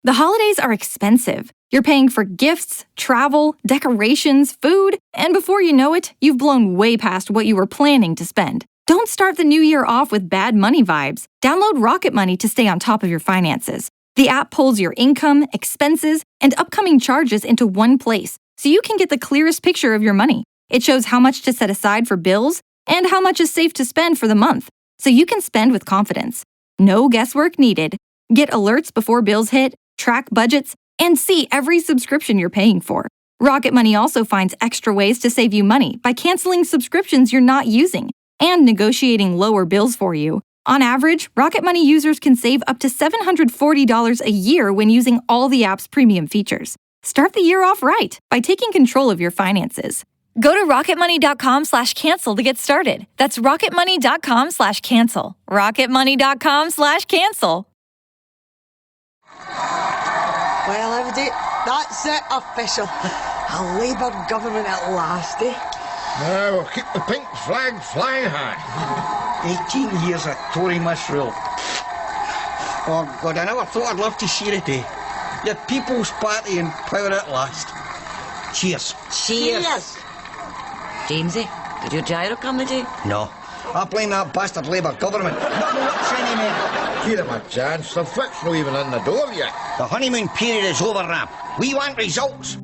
The holidays are expensive. You're paying for gifts, travel, decorations, food, and before you know it, you've blown way past what you were planning to spend. Don't start the new year off with bad money vibes. Download Rocket Money to stay on top of your finances. The app pulls your income, expenses, and upcoming charges into one place, so you can get the clearest picture of your money. It shows how much to set aside for bills and how much is safe to spend for the month, so you can spend with confidence. No guesswork needed. Get alerts before bills hit, track budgets, and see every subscription you're paying for. Rocket Money also finds extra ways to save you money by canceling subscriptions you're not using and negotiating lower bills for you. On average, Rocket Money users can save up to $740 a year when using all the app's premium features. Start the year off right by taking control of your finances. Go to rocketmoney.com/cancel to get started. That's rocketmoney.com/cancel. rocketmoney.com/cancel. Well, everybody, that's it, official. A Labour government at last, eh? Now we'll keep the pink flag flying high. 18 years of Tory misrule. Oh God, I never thought I'd live to see it, eh? The People's Party in power at last. Cheers. Cheers. Jamesy, did your gyro come today? No. I blame that bastard Labour government. Not much anymore. Give him a chance, the flip's not even in the door yet. The honeymoon period is over now. We want results.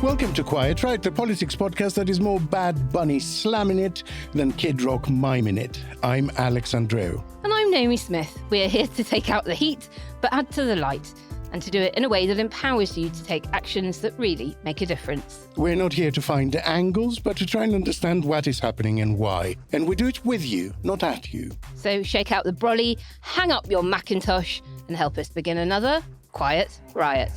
Welcome to Quiet Right, the politics podcast that is more Bad Bunny slamming it than Kid Rock miming it. I'm Alex Andreou. And I'm Naomi Smith. We're here to take out the heat, but add to the light, and to do it in a way that empowers you to take actions that really make a difference. We're not here to find the angles, but to try and understand what is happening and why. And we do it with you, not at you. So shake out the brolly, hang up your Macintosh, and help us begin another Quiet Riot.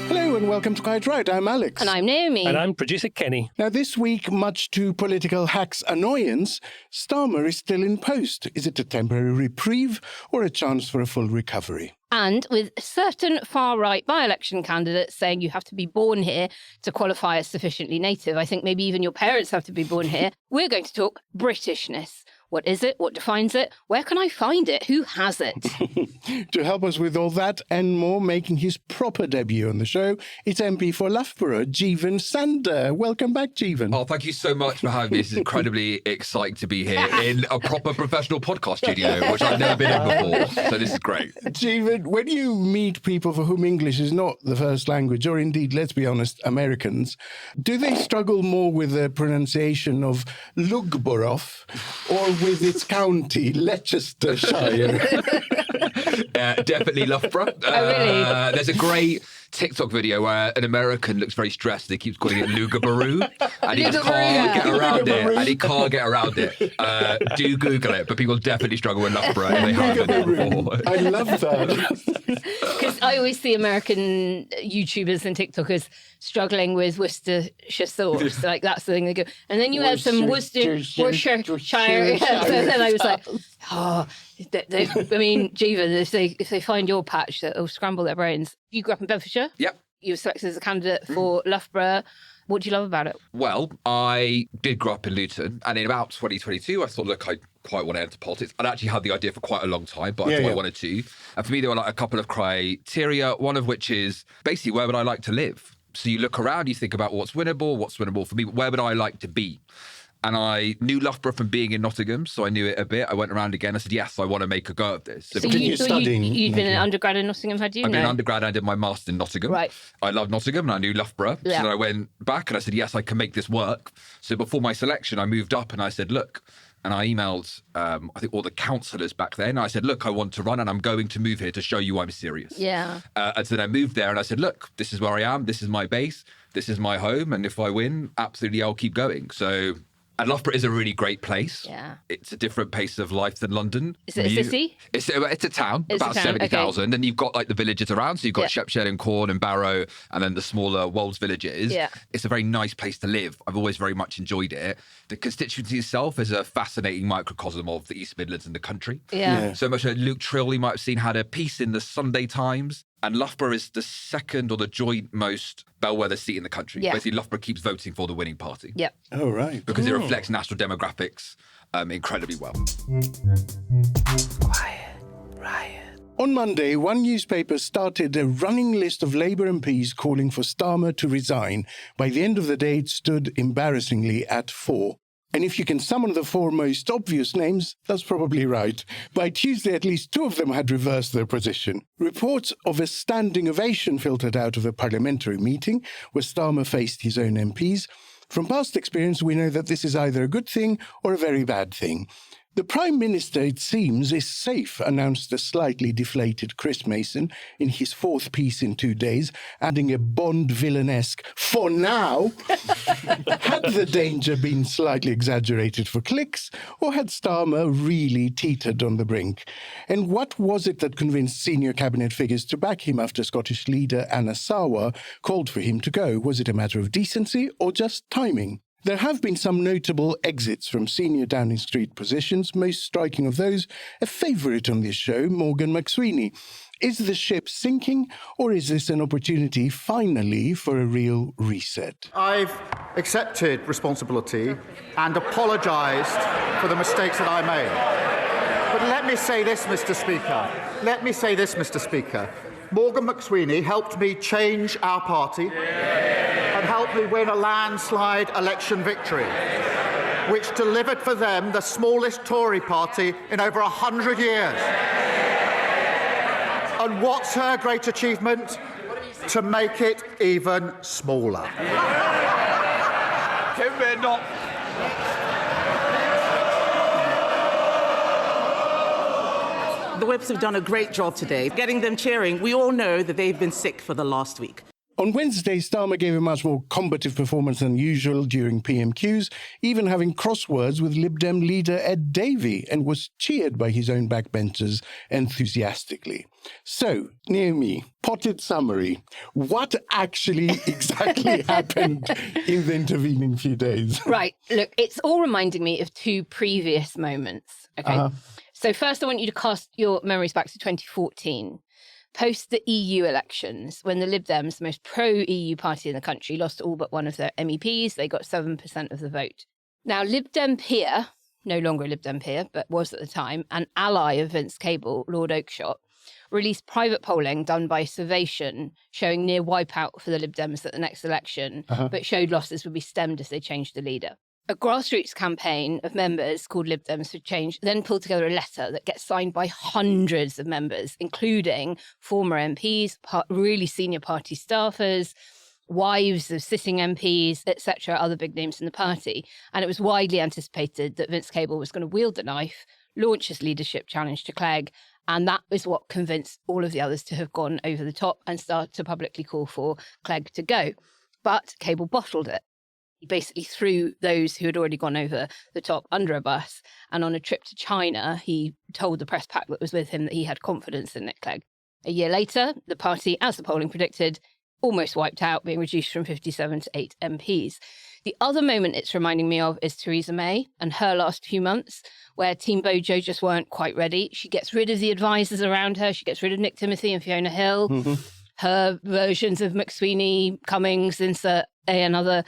Hello and welcome to Quiet Right. I'm Alex. And I'm Naomi. And I'm producer Kenny. Now this week, much to political hacks' annoyance, Starmer is still in post. Is it a temporary reprieve or a chance for a full recovery? And with certain far-right by-election candidates saying you have to be born here to qualify as sufficiently native, I think maybe even your parents have to be born here, we're going to talk Britishness. What is it? What defines it? Where can I find it? Who has it? To help us with all that and more, making his proper debut on the show, it's MP for Loughborough, Jeevun Sandher. Welcome back, Jeevun. Oh, thank you so much for having me. It's incredibly exciting to be here in a proper professional podcast studio, which I've never been in before. So this is great. Jeevun, when you meet people for whom English is not the first language, or indeed, let's be honest, Americans, do they struggle more with the pronunciation of Loughborough or with its county, Leicestershire? Definitely Loughborough. Really? There's a great TikTok video where an American looks very stressed and he keeps calling it Loughborough and he just can't get around it. Do Google it, but people definitely struggle with Loughborough if they haven't been there before. I love that. Because I always see American YouTubers and TikTokers struggling with Worcestershire sauce. Like, that's the thing they go. And then you had some Worcestershire. And then I was like, oh, I mean, Jeevun, if they find your patch, they'll scramble their brains. You grew up in Bedfordshire? Yep. You were selected as a candidate for Loughborough. What do you love about it? Well, I did grow up in Luton, and in about 2022, I thought, look, I quite want to enter politics. I'd actually had the idea for quite a long time, but I thought I wanted to. And for me, there were like a couple of criteria, one of which is basically where would I like to live? So you look around, you think about what's winnable for me, but where would I like to be? And I knew Loughborough from being in Nottingham, so I knew it a bit. I went around again. I said, yes, I want to make a go of this. So you'd been an undergrad in Nottingham, had you? I'd been an undergrad and I did my master's in Nottingham. Right. I loved Nottingham and I knew Loughborough. Yeah. So I went back and I said, yes, I can make this work. So before my selection, I moved up and I said, look, and I emailed, I think, all the councillors back then. I said, look, I want to run and I'm going to move here to show you I'm serious. Yeah. And so then I moved there and I said, look, this is where I am. This is my base. This is my home. And if I win, absolutely, I'll keep going. So... And Loughborough is a really great place. Yeah. It's a different pace of life than London. Is it a city? It's a town, about 70,000. Okay. And you've got like the villages around. So you've got Shepshed and Corn and Barrow and then the smaller Wolds villages. Yeah. It's a very nice place to live. I've always very much enjoyed it. The constituency itself is a fascinating microcosm of the East Midlands and the country. Yeah. So much that Luke Trill, you might have seen, had a piece in the Sunday Times And Loughborough is the second or the joint most bellwether seat in the country. Yeah. Basically, Loughborough keeps voting for the winning party. Yep. Oh, right. Because it reflects national demographics incredibly well. Quiet Riot. On Monday, one newspaper started a running list of Labour MPs calling for Starmer to resign. By the end of the day, it stood embarrassingly at 4. And if you can summon the 4 most obvious names, that's probably right. By Tuesday, at least 2 of them had reversed their position. Reports of a standing ovation filtered out of a parliamentary meeting where Starmer faced his own MPs. From past experience, we know that this is either a good thing or a very bad thing. The Prime Minister, it seems, is safe, announced a slightly deflated Chris Mason in his 4th piece in 2 days, adding a Bond villain-esque, "for now." Had the danger been slightly exaggerated for clicks, or had Starmer really teetered on the brink? And what was it that convinced senior cabinet figures to back him after Scottish leader Anna Sarwar called for him to go? Was it a matter of decency or just timing? There have been some notable exits from senior Downing Street positions, most striking of those a favourite on this show, Morgan McSweeney. Is the ship sinking, or is this an opportunity, finally, for a real reset? I've accepted responsibility and apologised for the mistakes that I made. But let me say this, Mr. Speaker. Morgan McSweeney helped me change our party and helped me win a landslide election victory, which delivered for them the smallest Tory party in over 100 years. And what's her great achievement? To make it even smaller. Can we not? The Whips have done a great job today, getting them cheering. We all know that they've been sick for the last week. On Wednesday, Starmer gave a much more combative performance than usual during PMQs, even having crosswords with Lib Dem leader Ed Davey, and was cheered by his own backbenchers enthusiastically. So, Naomi, potted summary. What actually exactly happened in the intervening few days? Right. Look, it's all reminding me of 2 previous moments. Okay. So first, I want you to cast your memories back to 2014. Post the EU elections, when the Lib Dems, the most pro-EU party in the country, lost all but one of their MEPs. They got 7% of the vote. Now, Lib Dem peer, no longer a Lib Dem peer, but was at the time, an ally of Vince Cable, Lord Oakeshott, released private polling done by Survation showing near wipeout for the Lib Dems at the next election, but showed losses would be stemmed as they changed the leader. A grassroots campaign of members called Lib Dems for Change then pulled together a letter that gets signed by hundreds of members, including former MPs, really senior party staffers, wives of sitting MPs, etc., other big names in the party. And it was widely anticipated that Vince Cable was going to wield the knife, launch his leadership challenge to Clegg, and that is what convinced all of the others to have gone over the top and start to publicly call for Clegg to go. But Cable bottled it. He basically threw those who had already gone over the top under a bus. And on a trip to China, he told the press pack that was with him that he had confidence in Nick Clegg. A year later, the party, as the polling predicted, almost wiped out, being reduced from 57 to 8 MPs. The other moment it's reminding me of is Theresa May and her last few months, where Team Bojo just weren't quite ready. She gets rid of the advisors around her. She gets rid of Nick Timothy and Fiona Hill. Her versions of McSweeney, Cummings, insert another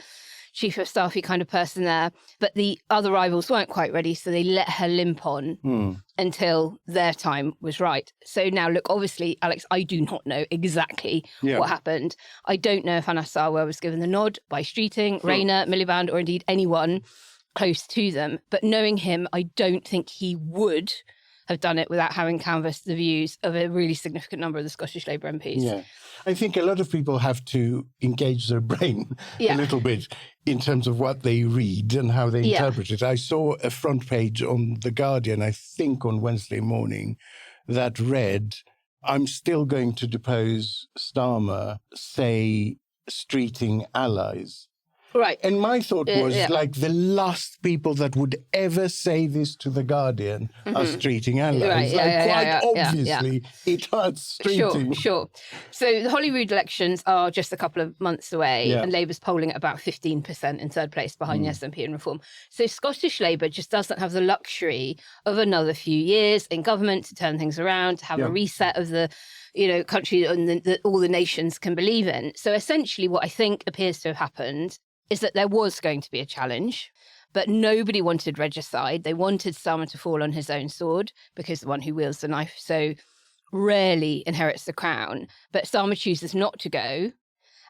chief of staffy kind of person there. But the other rivals weren't quite ready, so they let her limp on until their time was right. So now, look, obviously, Alex, I do not know exactly what happened. I don't know if Anna Sarwar was given the nod by Streeting, Rayner, Miliband, or indeed anyone close to them. But knowing him, I don't think he would have done it without having canvassed the views of a really significant number of the Scottish Labour MPs. Yeah. I think a lot of people have to engage their brain a little bit in terms of what they read and how they interpret it. I saw a front page on The Guardian, I think on Wednesday morning, that read, "I'm still going to depose Starmer, say Streeting allies." Right. And my thought was, like, the last people that would ever say this to The Guardian are streeting allies. Right. Obviously, it hurts streeting. Sure. So the Holyrood elections are just a couple of months away, and Labour's polling at about 15% in third place behind the SNP and Reform. So Scottish Labour just doesn't have the luxury of another few years in government to turn things around, to have a reset of the country and all the nations can believe in. So essentially what I think appears to have happened is that there was going to be a challenge, but nobody wanted regicide. They wanted Starmer to fall on his own sword because the one who wields the knife so rarely inherits the crown. But Starmer chooses not to go,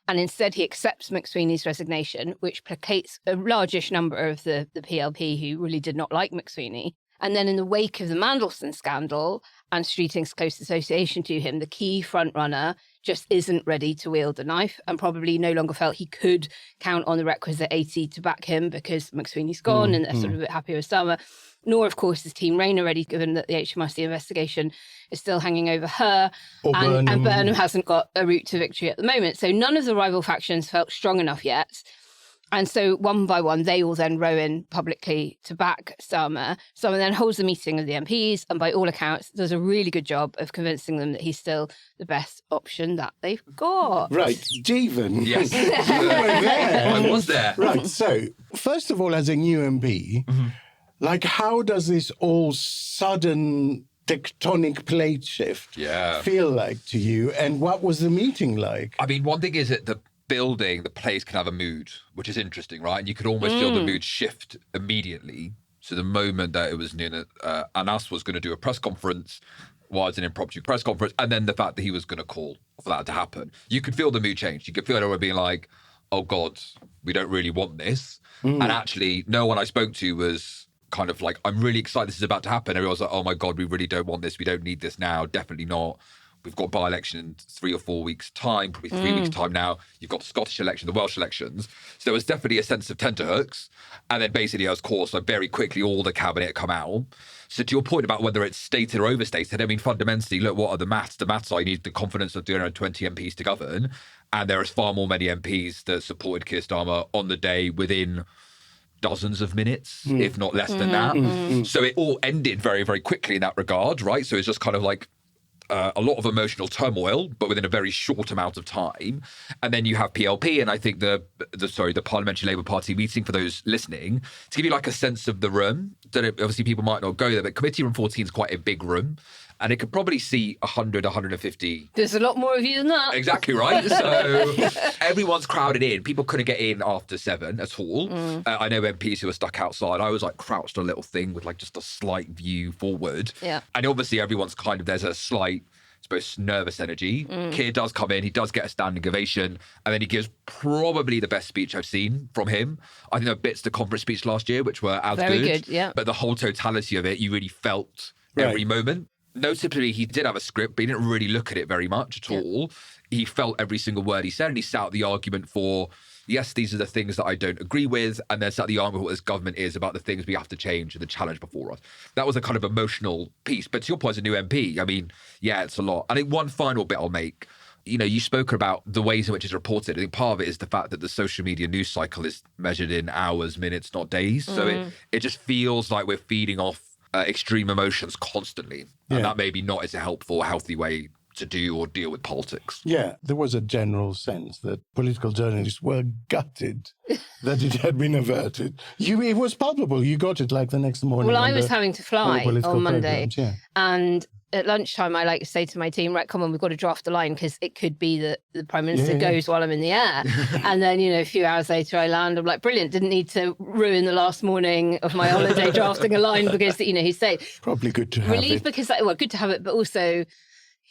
and instead he accepts McSweeney's resignation, which placates a largish number of the PLP who really did not like McSweeney. And then in the wake of the Mandelson scandal and Streeting's close association to him, the key frontrunner just isn't ready to wield a knife and probably no longer felt he could count on the requisite 80 to back him because McSweeney's gone and they're sort of a bit happier with Starmer. Nor, of course, is Team Rayner ready, given that the HMRC investigation is still hanging over her. And Burnham hasn't got a route to victory at the moment. So none of the rival factions felt strong enough yet. And so one by one, they all then row in publicly to back Starmer. Starmer then holds a meeting of the MPs and by all accounts does a really good job of convincing them that he's still the best option that they've got. Right. Jeevun. Yes. You were there. I was there. Right. So, first of all, as a new MP, like, how does this all sudden tectonic plate shift feel like to you? And what was the meeting like? I mean, one thing is that the place can have a mood, which is interesting, right? And you could almost feel the mood shift immediately. So the moment that it was Nina Anas was going to do a press conference, was an impromptu press conference, and then the fact that he was going to call for that to happen, you could feel the mood change. You could feel everyone being like, oh God, we don't really want this. And actually, no one I spoke to was kind of like, I'm really excited this is about to happen. Everyone was like, oh my God, we really don't want this. We don't need this now. Definitely not. We've got by-election in 3 or 4 weeks' time, probably 3 weeks' time now. You've got the Scottish election, the Welsh elections. So there was definitely a sense of tenterhooks. And then basically, of course, like very quickly, all the cabinet come out. So to your point about whether it's stated or overstated, I mean, fundamentally, look, what are the maths? The maths are you need the confidence of 220 MPs to govern. And there is far more many MPs that supported Keir Starmer on the day within dozens of minutes, if not less than that. So it all ended very, very quickly in that regard, right? So it's just kind of like, a lot of emotional turmoil, but within a very short amount of time. And then you have PLP, and I think the Parliamentary Labour Party meeting, for those listening, to give you like a sense of the room, that obviously people might not go there, but Committee Room 14 is quite a big room, and it could probably see 100, 150. There's a lot more of you than that. Exactly right. So everyone's crowded in. People couldn't get in after 7 at all. I know MPs who were stuck outside. I was like crouched on a little thing with like just a slight view forward. Yeah. And obviously everyone's kind of, there's a slight, I suppose, nervous energy. Keir does come in, he does get a standing ovation, and then he gives probably the best speech I've seen from him. I think there were bits of the conference speech last year which were as Very good, yeah. But the whole totality of it, you really felt every moment. Notably, he did have a script, but he didn't really look at it very much at all. He felt every single word he said, and he set out the argument for, yes, these are the things that I don't agree with, and then set out the argument for what this government is about the things we have to change and the challenge before us. That was a kind of emotional piece. But to your point as a new MP, I mean, yeah, it's a lot. I think one final bit I'll make, you know, you spoke about the ways in which it's reported. I think part of it is the fact that the social media news cycle is measured in hours, minutes, not days. So it just feels like we're feeding off extreme emotions constantly. And that maybe not is a helpful, healthy way to do or deal with politics. Yeah, there was a general sense that political journalists were gutted that it had been averted. It was palpable. You got it like the next morning. Well, I was having to fly on Monday. And at lunchtime, I like to say to my team, right, come on, we've got to draft the line because it could be that the Prime Minister goes while I'm in the air. And then, a few hours later I land. I'm like, brilliant. Didn't need to ruin the last morning of my holiday drafting a line because, he stayed. Probably good to have Relief it. because, good to have it, but also,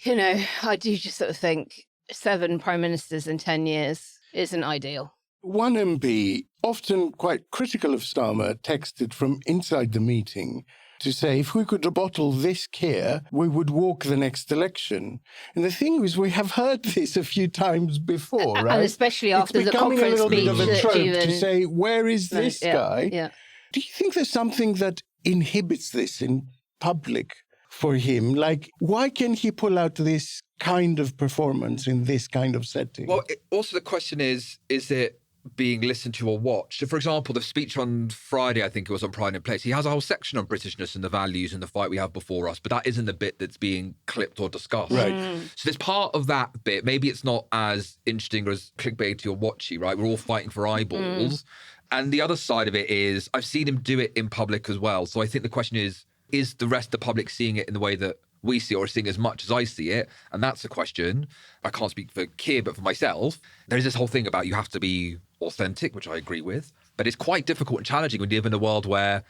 I do just sort of think 7 Prime Ministers in 10 years isn't ideal. One MP, often quite critical of Starmer, texted from inside the meeting to say, if we could bottle this Keir, we would walk the next election. And the thing is, we have heard this a few times before, right? And especially after the conference speech. It's becoming a little bit of a trope to say, where is this guy? Yeah. Do you think there's something that inhibits this in public for him? Like, why can he pull out this kind of performance in this kind of setting? Well, also the question is it being listened to or watched. So, for example, the speech on Friday, I think it was on Pride in Place, he has a whole section on Britishness and the values and the fight we have before us, but that isn't the bit that's being clipped or discussed. Right. So there's part of that bit, maybe it's not as interesting or as clickbaity or watchy, right? We're all fighting for eyeballs. And the other side of it is, I've seen him do it in public as well. So I think the question is the rest of the public seeing it in the way that we see or seeing as much as I see it? And that's a question. I can't speak for Keir, but for myself, there's this whole thing about you have to be authentic, which I agree with. But it's quite difficult and challenging when you live in a world where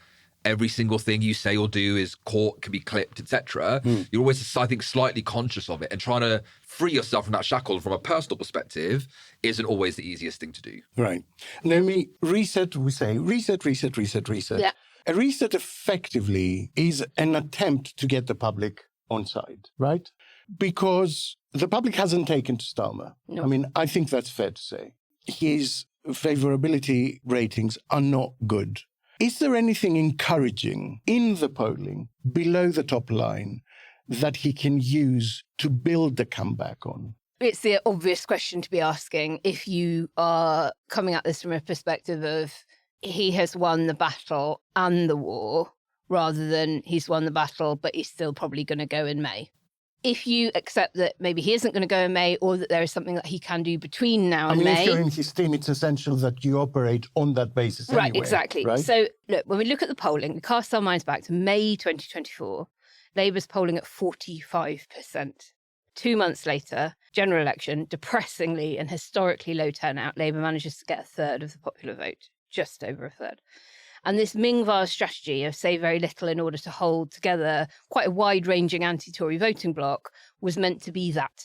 every single thing you say or do is caught, can be clipped, etc. You're always, I think, slightly conscious of it, and trying to free yourself from that shackle from a personal perspective isn't always the easiest thing to do. Right. Naomi, reset, we say, reset. Yeah. A reset effectively is an attempt to get the public on side, right? Because the public hasn't taken to Starmer. No. I mean, I think that's fair to say. His favourability ratings are not good. Is there anything encouraging in the polling below the top line that he can use to build the comeback on? It's the obvious question to be asking if you are coming at this from a perspective of he has won the battle and the war, rather than he's won the battle, but he's still probably going to go in May. If you accept that maybe he isn't going to go in May, or that there is something that he can do between now and May. If you're in his team, it's essential that you operate on that basis anyway. Right, exactly. Right? So, look, when we look at the polling, we cast our minds back to May 2024, Labour's polling at 45%. 2 months later, general election, depressingly and historically low turnout, Labour manages to get a third of the popular vote, just over a third. And this Ming-Vase strategy of say very little in order to hold together quite a wide-ranging anti-Tory voting bloc was meant to be that,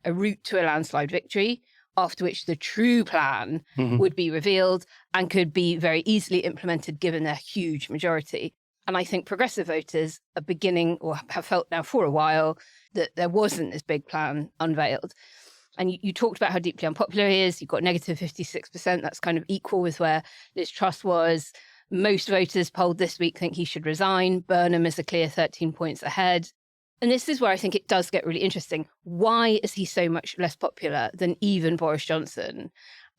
a route to a landslide victory, after which the true plan would be revealed and could be very easily implemented given their huge majority. And I think progressive voters are beginning, or have felt now for a while, that there wasn't this big plan unveiled. And you talked about how deeply unpopular he is. You've got negative 56%. That's kind of equal with where Liz Truss was. Most voters polled this week think he should resign. Burnham is a clear 13 points ahead. And this is where I think it does get really interesting. Why is he so much less popular than even Boris Johnson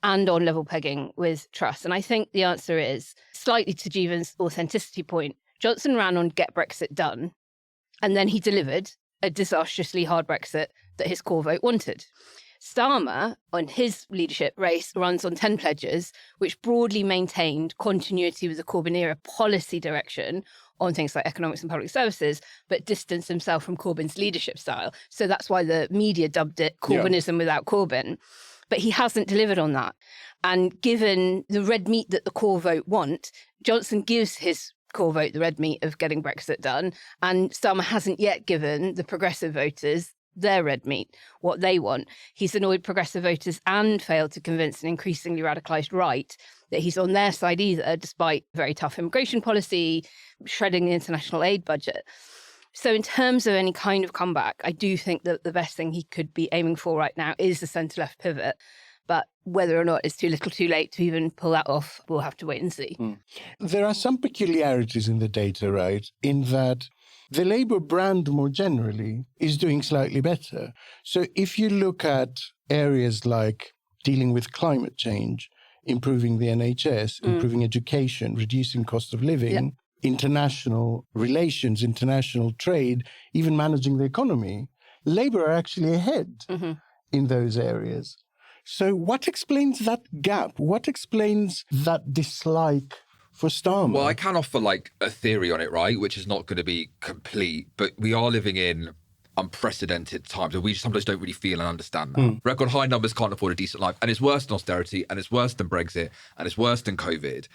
and on level pegging with Truss? And I think the answer is, slightly to Jeevun's authenticity point, Johnson ran on get Brexit done, and then he delivered a disastrously hard Brexit that his core vote wanted. Starmer, on his leadership race, runs on 10 pledges, which broadly maintained continuity with the Corbyn era policy direction on things like economics and public services, but distanced himself from Corbyn's leadership style. So that's why the media dubbed it Corbynism without Corbyn. But he hasn't delivered on that. And given the red meat that the core vote want, Johnson gives his core vote the red meat of getting Brexit done, and Starmer hasn't yet given the progressive voters their red meat, what they want. He's annoyed progressive voters and failed to convince an increasingly radicalised right that he's on their side either, despite very tough immigration policy, shredding the international aid budget. So in terms of any kind of comeback, I do think that the best thing he could be aiming for right now is the centre-left pivot. But whether or not it's too little too late to even pull that off, we'll have to wait and see. There are some peculiarities in the data, right, in that the Labour brand more generally is doing slightly better. So if you look at areas like dealing with climate change, improving the NHS, improving education, reducing cost of living, international relations, international trade, even managing the economy, Labour are actually ahead in those areas. So what explains that gap? What explains that dislike for Starmer? Well, I can offer like a theory on it, right, which is not going to be complete, but we are living in unprecedented times and we sometimes don't really feel and understand that. Record high numbers can't afford a decent life, and it's worse than austerity, and it's worse than Brexit, and it's worse than COVID,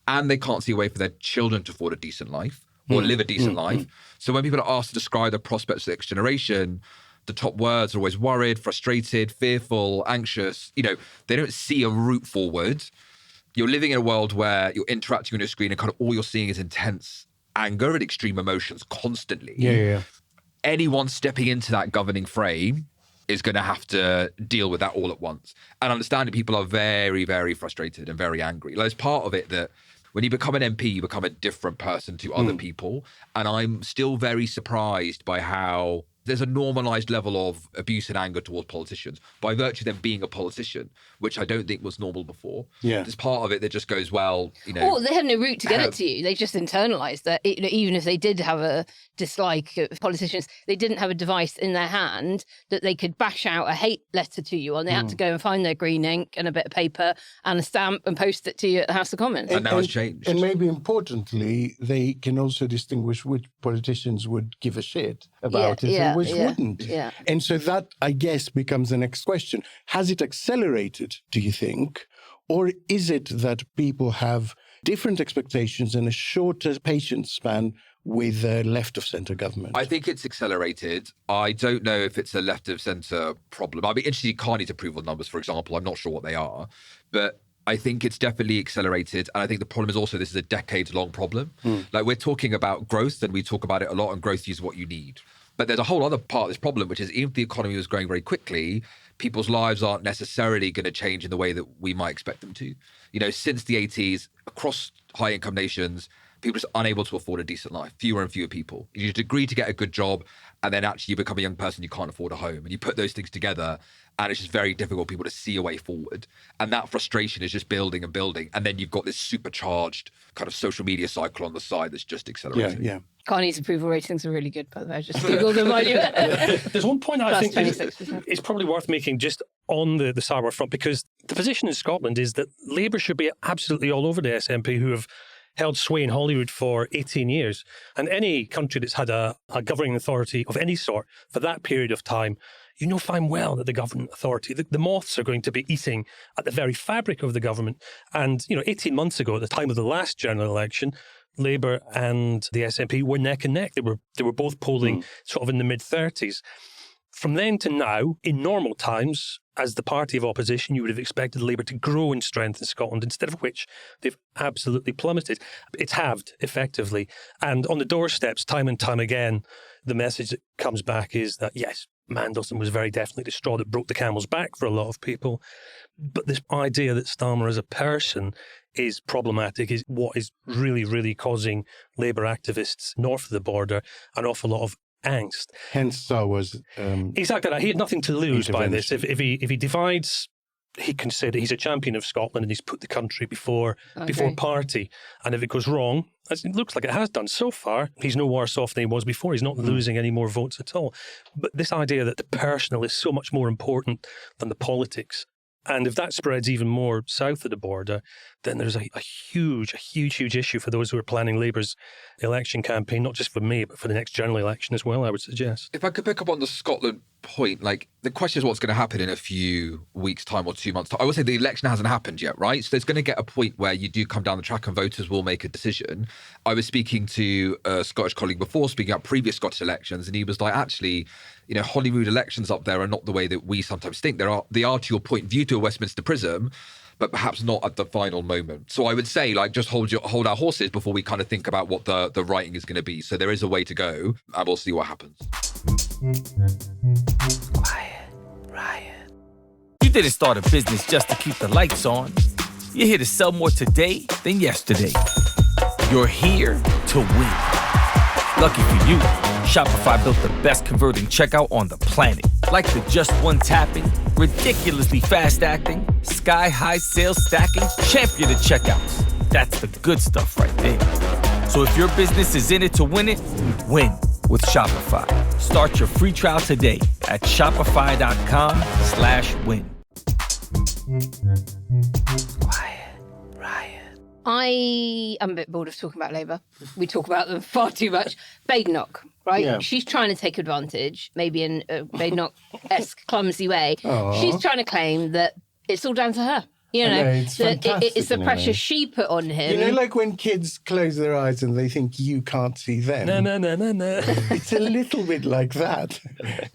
and they can't see a way for their children to afford a decent life or live a decent life. So when people are asked to describe the prospects of the next generation, the top words are always worried, frustrated, fearful, anxious. You know, they don't see a route forward. You're living in a world where you're interacting on your screen and kind of all you're seeing is intense anger and extreme emotions constantly. Yeah. Anyone stepping into that governing frame is going to have to deal with that all at once. And understanding people are very, very frustrated and very angry. Like, there's part of it that when you become an MP, you become a different person to other people. And I'm still very surprised by how there's a normalised level of abuse and anger towards politicians by virtue of them being a politician, which I don't think was normal before. Yeah. There's part of it that just goes, well, Or they had no route to get it to you. They just internalised that. Even if they did have a dislike of politicians, they didn't have a device in their hand that they could bash out a hate letter to you on. They had to go and find their green ink and a bit of paper and a stamp and post it to you at the House of Commons. And now it's changed. And maybe importantly, they can also distinguish which politicians would give a shit about it and which wouldn't. Yeah. And so that, I guess, becomes the next question. Has it accelerated, do you think? Or is it that people have different expectations and a shorter patience span with a left-of-centre government? I think it's accelerated. I don't know if it's a left-of-centre problem. I'd be interested in Carney's approval numbers, for example. I'm not sure what they are. But I think it's definitely accelerated. And I think the problem is also this is a decades-long problem. Like, we're talking about growth, and we talk about it a lot, and growth is what you need. But there's a whole other part of this problem, which is even if the economy was growing very quickly, people's lives aren't necessarily going to change in the way that we might expect them to. You know, since the 80s, across high-income nations, people are just unable to afford a decent life, fewer and fewer people. You agree to get a good job, and then actually you become a young person, you can't afford a home. And you put those things together, and it's just very difficult for people to see a way forward. And that frustration is just building and building. And then you've got this supercharged kind of social media cycle on the side that's just accelerating. Yeah. Carney's approval ratings are really good, by the way. I just Googled them while you There's one point I think +26%. it's probably worth making just on the Starmer front, because the position in Scotland is that Labour should be absolutely all over the SNP, who have held sway in Holyrood for 18 years. And any country that's had a governing authority of any sort for that period of time, you know fine well that the government authority, the moths are going to be eating at the very fabric of the government. And, 18 months ago, at the time of the last general election, Labour and the SNP were neck and neck. They were both polling sort of in the mid-30s. From then to now, in normal times, as the party of opposition, you would have expected Labour to grow in strength in Scotland, instead of which they've absolutely plummeted. It's halved, effectively. And on the doorsteps, time and time again, the message that comes back is that, yes, Mandelson was very definitely the straw that broke the camel's back for a lot of people. But this idea that Starmer as a person is problematic is what is really, really causing Labour activists north of the border an awful lot of angst. Hence Starmer's exactly that. He had nothing to lose by this. If he divides, he can say that he's a champion of Scotland and he's put the country before party. And if it goes wrong, as it looks like it has done so far, he's no worse off than he was before. He's not losing any more votes at all. But this idea that the personal is so much more important than the politics, and if that spreads even more south of the border, then there's a huge issue for those who are planning Labour's election campaign, not just for May, but for the next general election as well, I would suggest. If I could pick up on the Scotland point, like, the question is what's going to happen in a few weeks' time or 2 months' time. I would say the election hasn't happened yet, right? So there's going to get a point where you do come down the track and voters will make a decision. I was speaking to a Scottish colleague before, speaking about previous Scottish elections, and he was like, actually, Holyrood elections up there are not the way that we sometimes think. They are, to your point, viewed through a Westminster prism, but perhaps not at the final moment. So I would say, like, just hold our horses before we kind of think about what the writing is going to be. So there is a way to go, and we'll see what happens. Quiet, Riot. You didn't start a business just to keep the lights on. You're here to sell more today than yesterday. You're here to win. Lucky for you, Shopify built the best converting checkout on the planet. Like the just one tapping, ridiculously fast acting, sky-high sales stacking, champion of checkouts. That's the good stuff right there. So if your business is in it to win it, win with Shopify. Start your free trial today at shopify.com/win. Quiet, Riot. I am a bit bored of talking about Labour. We talk about them far too much. Badenoch, right? Yeah. She's trying to take advantage, maybe in a Badenoch-esque clumsy way. Aww. She's trying to claim that it's all down to her. It's fantastic, it's the pressure she put on him. Like when kids close their eyes and they think you can't see them. No. It's a little bit like that.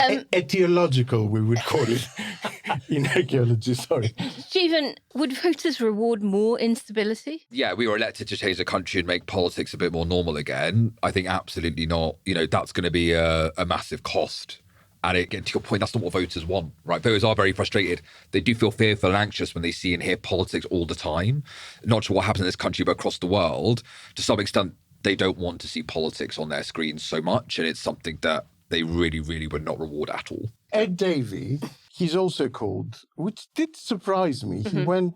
Etiological, we would call it in archaeology, sorry. Jeevun, would voters reward more instability? Yeah, we were elected to change the country and make politics a bit more normal again. I think absolutely not. That's going to be a massive cost. And again, to your point, that's not what voters want, right? Voters are very frustrated. They do feel fearful and anxious when they see and hear politics all the time. Not sure what happens in this country, but across the world. To some extent, they don't want to see politics on their screens so much. And it's something that they really, really would not reward at all. Ed Davey, he's also called, which did surprise me.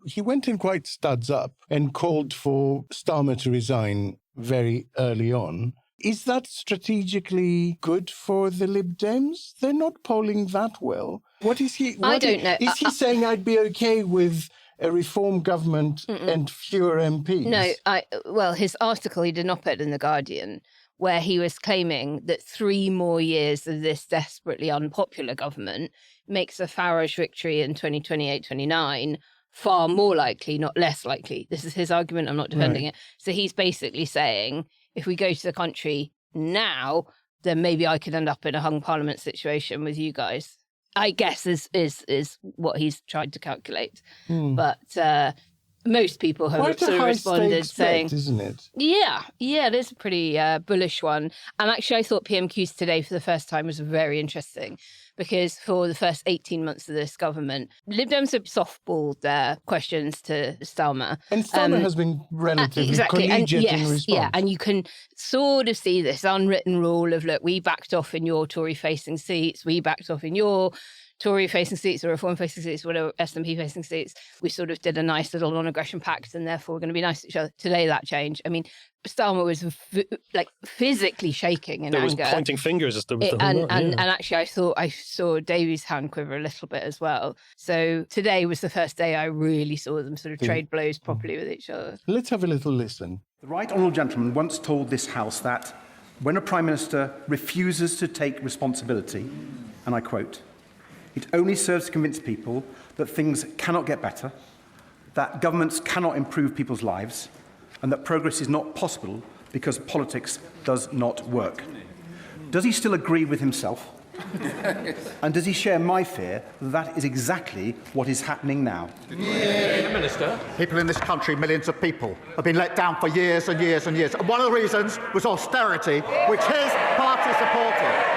He went in quite studs up and called for Starmer to resign very early on. Is that strategically good for the Lib Dems? They're not polling that well. What is he? I don't know. Is he saying I'd be okay with a reform government and fewer MPs? No, well, his article, he did an op-ed in The Guardian, where he was claiming that 3 more years of this desperately unpopular government makes a Farage victory in 2028-29 far more likely, not less likely. This is his argument. I'm not defending it. So he's basically saying, if we go to the country now, then maybe I could end up in a hung parliament situation with you guys. I guess is what he's tried to calculate. But most people have sort of responded saying, bet, isn't it? Yeah, it is a pretty bullish one. And actually, I thought PMQs today for the first time was very interesting, because for the first 18 months of this government, Lib Dems have softballed their questions to Starmer. And Starmer has been relatively collegiate in response. Yeah, and you can sort of see this unwritten rule of, look, we backed off in your Tory-facing seats, we backed off in your Tory-facing seats or Reform-facing seats, whatever, SNP-facing seats. We sort of did a nice little non-aggression pact, and therefore we're going to be nice to each other. Today, that changed. I mean, Starmer was physically shaking in anger. There was pointing fingers as the and actually, I thought I saw Davies' hand quiver a little bit as well. So today was the first day I really saw them sort of trade blows properly with each other. Let's have a little listen. The Right Honourable Gentleman once told this House that when a Prime Minister refuses to take responsibility, and I quote, "It only serves to convince people that things cannot get better, that governments cannot improve people's lives, and that progress is not possible because politics does not work." Does he still agree with himself? And does he share my fear that that is exactly what is happening now? Minister. People in this country, millions of people, have been let down for years and years and years. And one of the reasons was austerity, which his party supported.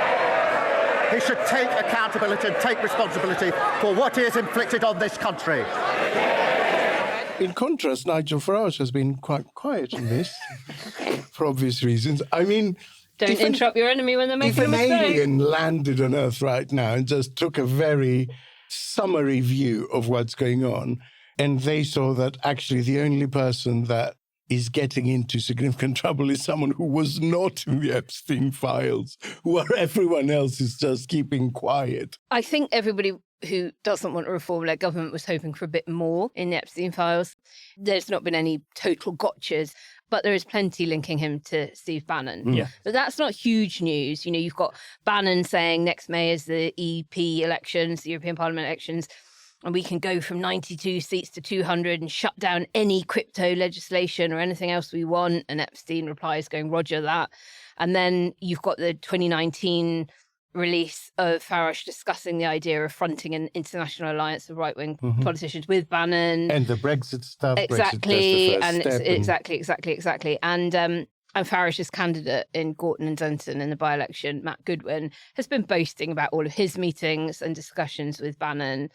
He should take accountability and take responsibility for what he has inflicted on this country. In contrast, Nigel Farage has been quite quiet on this, for obvious reasons. I mean, don't interrupt your enemy when they're making a mistake. If an alien landed on Earth right now and just took a very summary view of what's going on, and they saw that actually the only person that is getting into significant trouble is someone who was not in the Epstein files, where everyone else is just keeping quiet. I think everybody who doesn't want a reform-led government was hoping for a bit more in the Epstein files. There's not been any total gotchas, but there is plenty linking him to Steve Bannon. Yeah. But that's not huge news. You know, you've got Bannon saying next May is the EP elections, the European Parliament elections, and we can go from 92 seats to 200 and shut down any crypto legislation or anything else we want. And Epstein replies going, Roger that. And then you've got the 2019 release of Farage discussing the idea of fronting an international alliance of right-wing politicians with Bannon. And the Brexit stuff. Exactly. Exactly. And Farage's candidate in Gorton and Denton in the by-election, Matt Goodwin, has been boasting about all of his meetings and discussions with Bannon.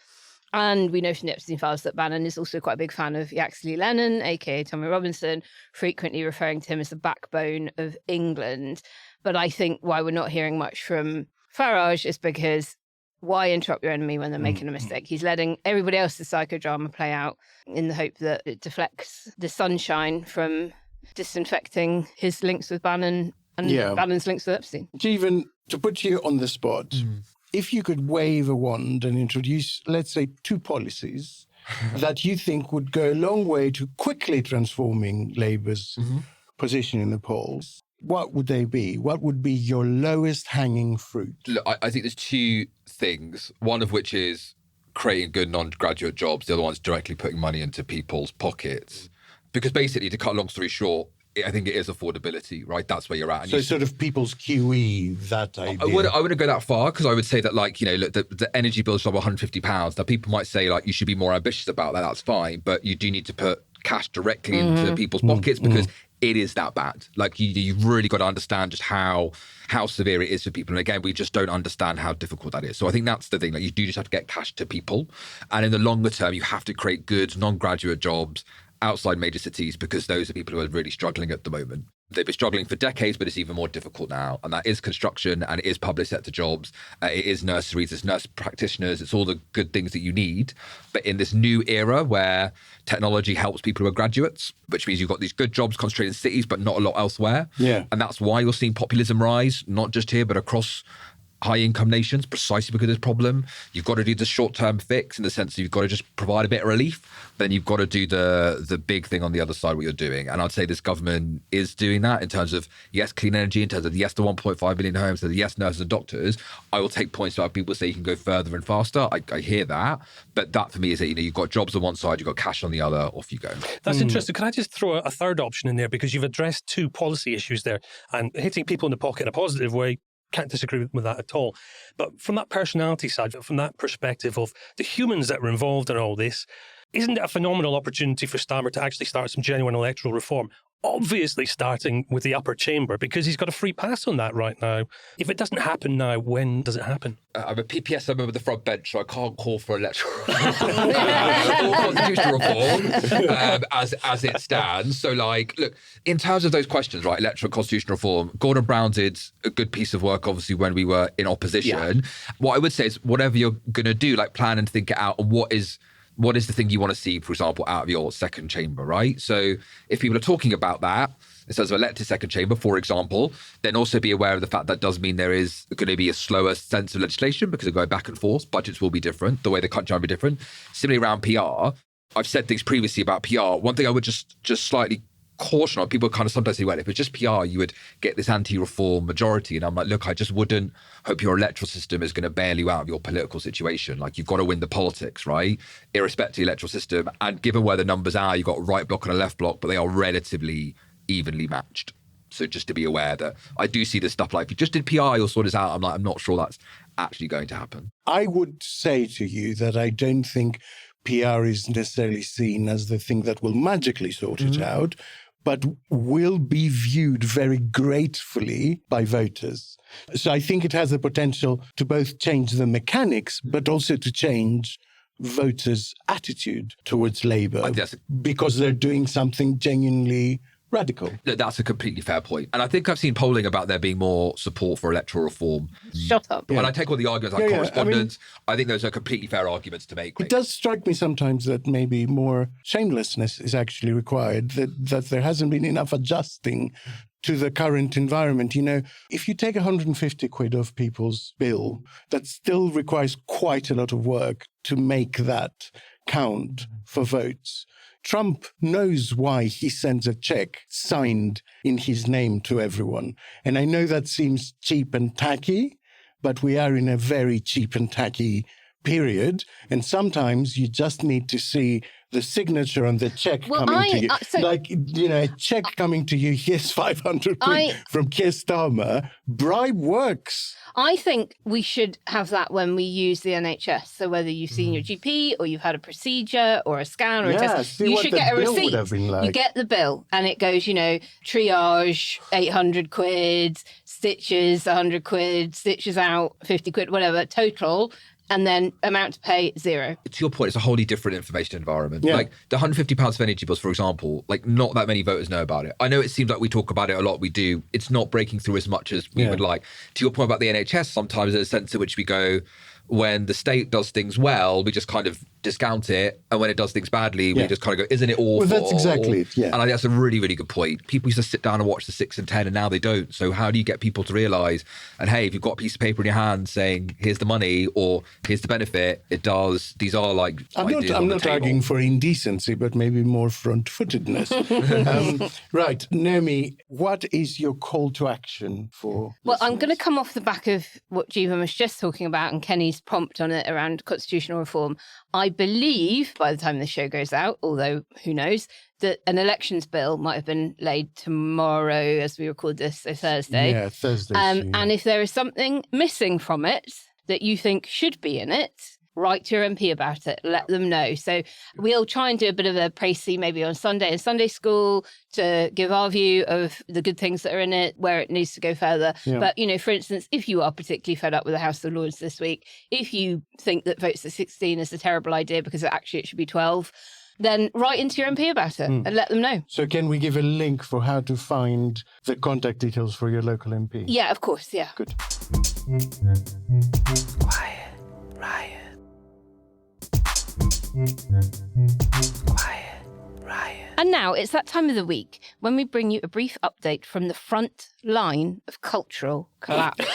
And we know from the Epstein files that Bannon is also quite a big fan of Yaxley Lennon, aka Tommy Robinson, frequently referring to him as the backbone of England. But I think why we're not hearing much from Farage is because why interrupt your enemy when they're making a mistake? He's letting everybody else's psychodrama play out in the hope that it deflects the sunshine from disinfecting his links with Bannon and Bannon's links with Epstein. Jeevun, to put you on the spot, if you could wave a wand and introduce, let's say, 2 policies that you think would go a long way to quickly transforming Labour's position in the polls, what would they be? What would be your lowest hanging fruit? Look, I think there's 2 things, one of which is creating good non-graduate jobs, the other one's directly putting money into people's pockets. Because basically, to cut a long story short, I think it is affordability, right? That's where you're at. And so sort of people's QE, that idea. I wouldn't go that far, because I would say that, like, you know, look, the energy bill's like £150. Now, people might say, like, you should be more ambitious about that. That's fine. But you do need to put cash directly into people's pockets, because it is that bad. Like, you've really got to understand just how severe it is for people. And again, we just don't understand how difficult that is. So I think that's the thing. Like, you do just have to get cash to people. And in the longer term, you have to create good non-graduate jobs outside major cities, because those are people who are really struggling at the moment. They've been struggling for decades, but it's even more difficult now. And that is construction, and it is public sector jobs. It is nurseries, it's nurse practitioners, it's all the good things that you need. But in this new era where technology helps people who are graduates, which means you've got these good jobs concentrated in cities, but not a lot elsewhere. Yeah. And that's why you're seeing populism rise, not just here, but across high-income nations, precisely because of this problem. You've got to do the short-term fix in the sense that you've got to just provide a bit of relief. Then you've got to do the big thing on the other side, what you're doing. And I'd say this government is doing that in terms of, yes, clean energy, in terms of, yes, the 1.5 million homes, so yes, nurses and doctors. I will take points about people say you can go further and faster. I hear that. But that for me is that, you've got jobs on one side, you've got cash on the other, off you go. That's interesting. Can I just throw a third option in there? Because you've addressed two policy issues there, and hitting people in the pocket in a positive way, can't disagree with that at all. But from that personality side, from that perspective of the humans that were involved in all this, isn't it a phenomenal opportunity for Starmer to actually start some genuine electoral reform? Obviously starting with the upper chamber, because he's got a free pass on that right now. If it doesn't happen now, when does it happen? I'm a PPS member of the front bench, so I can't call for electoral or constitutional reform as it stands. So, look, in terms of those questions, right, electoral constitutional reform, Gordon Brown did a good piece of work, obviously, when we were in opposition. Yeah. What I would say is whatever you're going to do, plan and think it out, and what is the thing you want to see, for example, out of your second chamber, right? So if people are talking about that, in terms of elected second chamber, for example, then also be aware of the fact that does mean there is going to be a slower sense of legislation because they're going back and forth. Budgets will be different. The way the country will be different. Similarly around PR, I've said things previously about PR. One thing I would just slightly caution on, people kind of sometimes say, well, if it's just PR, you would get this anti-reform majority. And I'm like, look, I just wouldn't hope your electoral system is going to bail you out of your political situation. You've got to win the politics, right? Irrespective of the electoral system. And given where the numbers are, you've got a right bloc and a left bloc, but they are relatively evenly matched. So just to be aware that I do see this stuff if you just did PR, you'll sort this out. I'm not sure that's actually going to happen. I would say to you that I don't think PR is necessarily seen as the thing that will magically sort it out, but will be viewed very gratefully by voters. So I think it has the potential to both change the mechanics, but also to change voters' attitude towards Labour because they're doing something genuinely radical. That's a completely fair point. And I think I've seen polling about there being more support for electoral reform. Shut up. When I take all the arguments correspondence, I think those are completely fair arguments to make. It does strike me sometimes that maybe more shamelessness is actually required, that there hasn't been enough adjusting to the current environment. If you take 150 quid off people's bill, that still requires quite a lot of work to make that count for votes. Trump knows why he sends a check signed in his name to everyone. And I know that seems cheap and tacky, but we are in a very cheap and tacky period. And sometimes you just need to see the signature on the check coming to you. A check coming to you, here's 500 quid from Keir Starmer. Bribe works. I think we should have that when we use the NHS. So whether you've seen your GP or you've had a procedure or a scan or a test, you should get a receipt. You get the bill and it goes, triage, 800 quid, stitches, 100 quid, stitches out, 50 quid, whatever, total. And then amount to pay, 0. To your point, it's a wholly different information environment. Yeah. The £150 for energy bills, for example, not that many voters know about it. I know it seems like we talk about it a lot, we do. It's not breaking through as much as we would like. To your point about the NHS, sometimes there's a sense in which we go, when the state does things well, we just kind of discount it. And when it does things badly, we just kind of go, isn't it awful? Well, that's exactly it, And I think that's a really, really good point. People used to sit down and watch the 6 and 10, and now they don't. So how do you get people to realise, and hey, if you've got a piece of paper in your hand saying, here's the money, or here's the benefit, these are I'm not arguing for indecency, but maybe more front-footedness. Right, Naomi, what is your call to action for Well, listeners? I'm going to come off the back of what Jeevun was just talking about and Kenny's prompt on it around constitutional reform. I believe by the time this show goes out, although who knows, that an elections bill might have been laid tomorrow as we record this, so Thursday. Yeah, Thursday. And if there is something missing from it that you think should be in it, write to your MP about it, let them know. So we'll try and do a bit of a précis maybe on Sunday in Sunday school to give our view of the good things that are in it, where it needs to go further. Yeah. But, for instance, if you are particularly fed up with the House of Lords this week, if you think that votes at 16 is a terrible idea because actually it should be 12, then write into your MP about it and let them know. So can we give a link for how to find the contact details for your local MP? Yeah, of course, yeah. Good. Quiet, Riot. Quiet, Riot. And now it's that time of the week when we bring you a brief update from the front line of cultural collapse,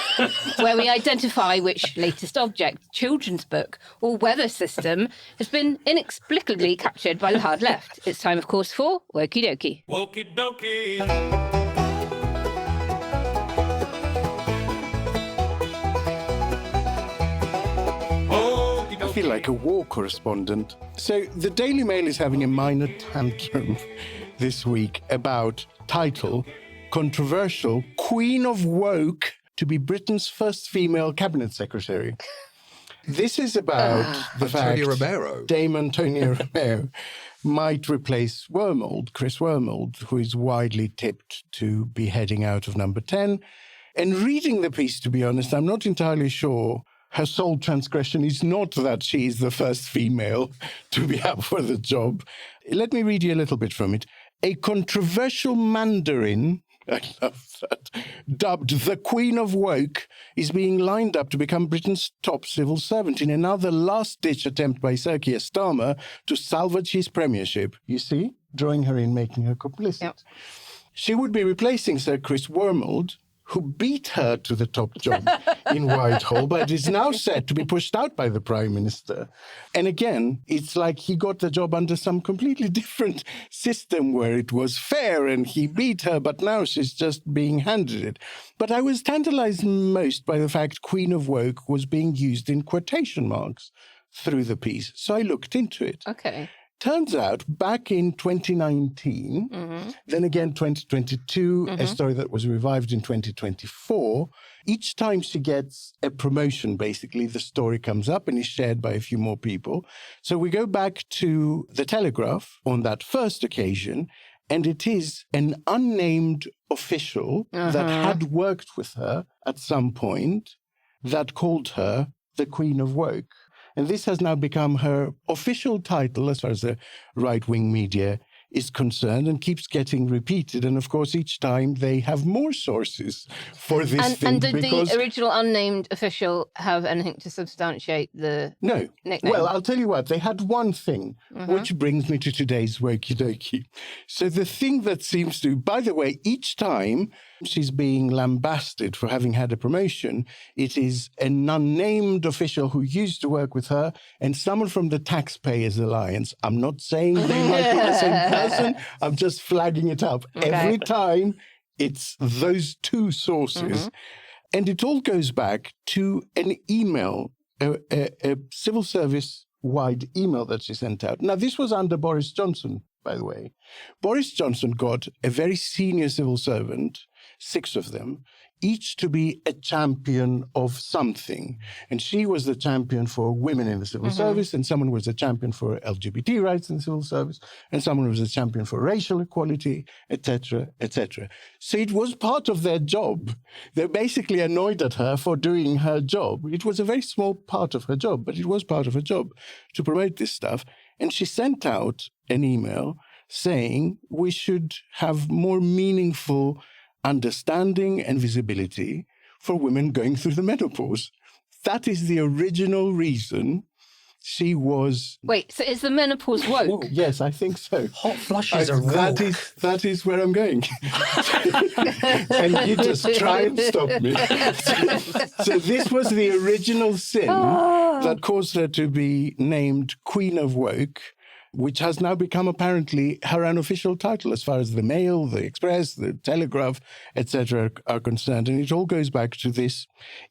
where we identify which latest object, children's book, or weather system has been inexplicably captured by the hard left. It's time, of course, for Wokie Dokie. Wokie Dokie. I feel like a war correspondent. So the Daily Mail is having a minor tantrum this week about title, controversial, Queen of Woke to be Britain's first female cabinet secretary. This is about the fact Dame Antonio Romero might replace Chris Wormold, who is widely tipped to be heading out of number 10. And reading the piece, to be honest, I'm not entirely sure her sole transgression is not that she is the first female to be up for the job. Let me read you a little bit from it. A controversial Mandarin, I love that, dubbed the Queen of Woke, is being lined up to become Britain's top civil servant in another last-ditch attempt by Sir Keir Starmer to salvage his premiership. You see? Drawing her in, making her complicit. Yep. She would be replacing Sir Chris Wormold, who beat her to the top job in Whitehall, but is now set to be pushed out by the Prime Minister. And again, it's like he got the job under some completely different system where it was fair and he beat her, but now she's just being handed it. But I was tantalized most by the fact Queen of Woke was being used in quotation marks through the piece. So I looked into it. Okay. Turns out, back in 2019, then again 2022, a story that was revived in 2024, each time she gets a promotion, basically, the story comes up and is shared by a few more people. So we go back to The Telegraph on that first occasion, and it is an unnamed official that had worked with her at some point that called her the Queen of Woke. And this has now become her official title as far as the right-wing media is concerned and keeps getting repeated. And of course, each time they have more sources for this thing. And did the original unnamed official have anything to substantiate the nickname? Well, I'll tell you what, they had one thing, which brings me to today's Wokie Dokie. So the thing that seems to, by the way, each time she's being lambasted for having had a promotion, it is an unnamed official who used to work with her and someone from the Taxpayers Alliance. I'm not saying they might be the same person. I'm just flagging it up. Okay. Every time it's those two sources. And it all goes back to an email, a civil service-wide email that she sent out. Now, this was under Boris Johnson, by the way. Boris Johnson got a very senior civil servant, 6 of them, each to be a champion of something. And she was the champion for women in the civil service, and someone was a champion for LGBT rights in the civil service, and someone was a champion for racial equality, etc., etc. So it was part of their job. They're basically annoyed at her for doing her job. It was a very small part of her job, but it was part of her job to promote this stuff. And she sent out an email saying we should have more meaningful understanding and visibility for women going through the menopause. That is the original reason she was... Wait, so is the menopause woke? Yes, I think so. Hot flushes are woke. That is where I'm going. And you just try and stop me. So this was the original sin that caused her to be named Queen of Woke, which has now become apparently her unofficial title as far as the Mail, the Express, the Telegraph, etc. are concerned. And it all goes back to this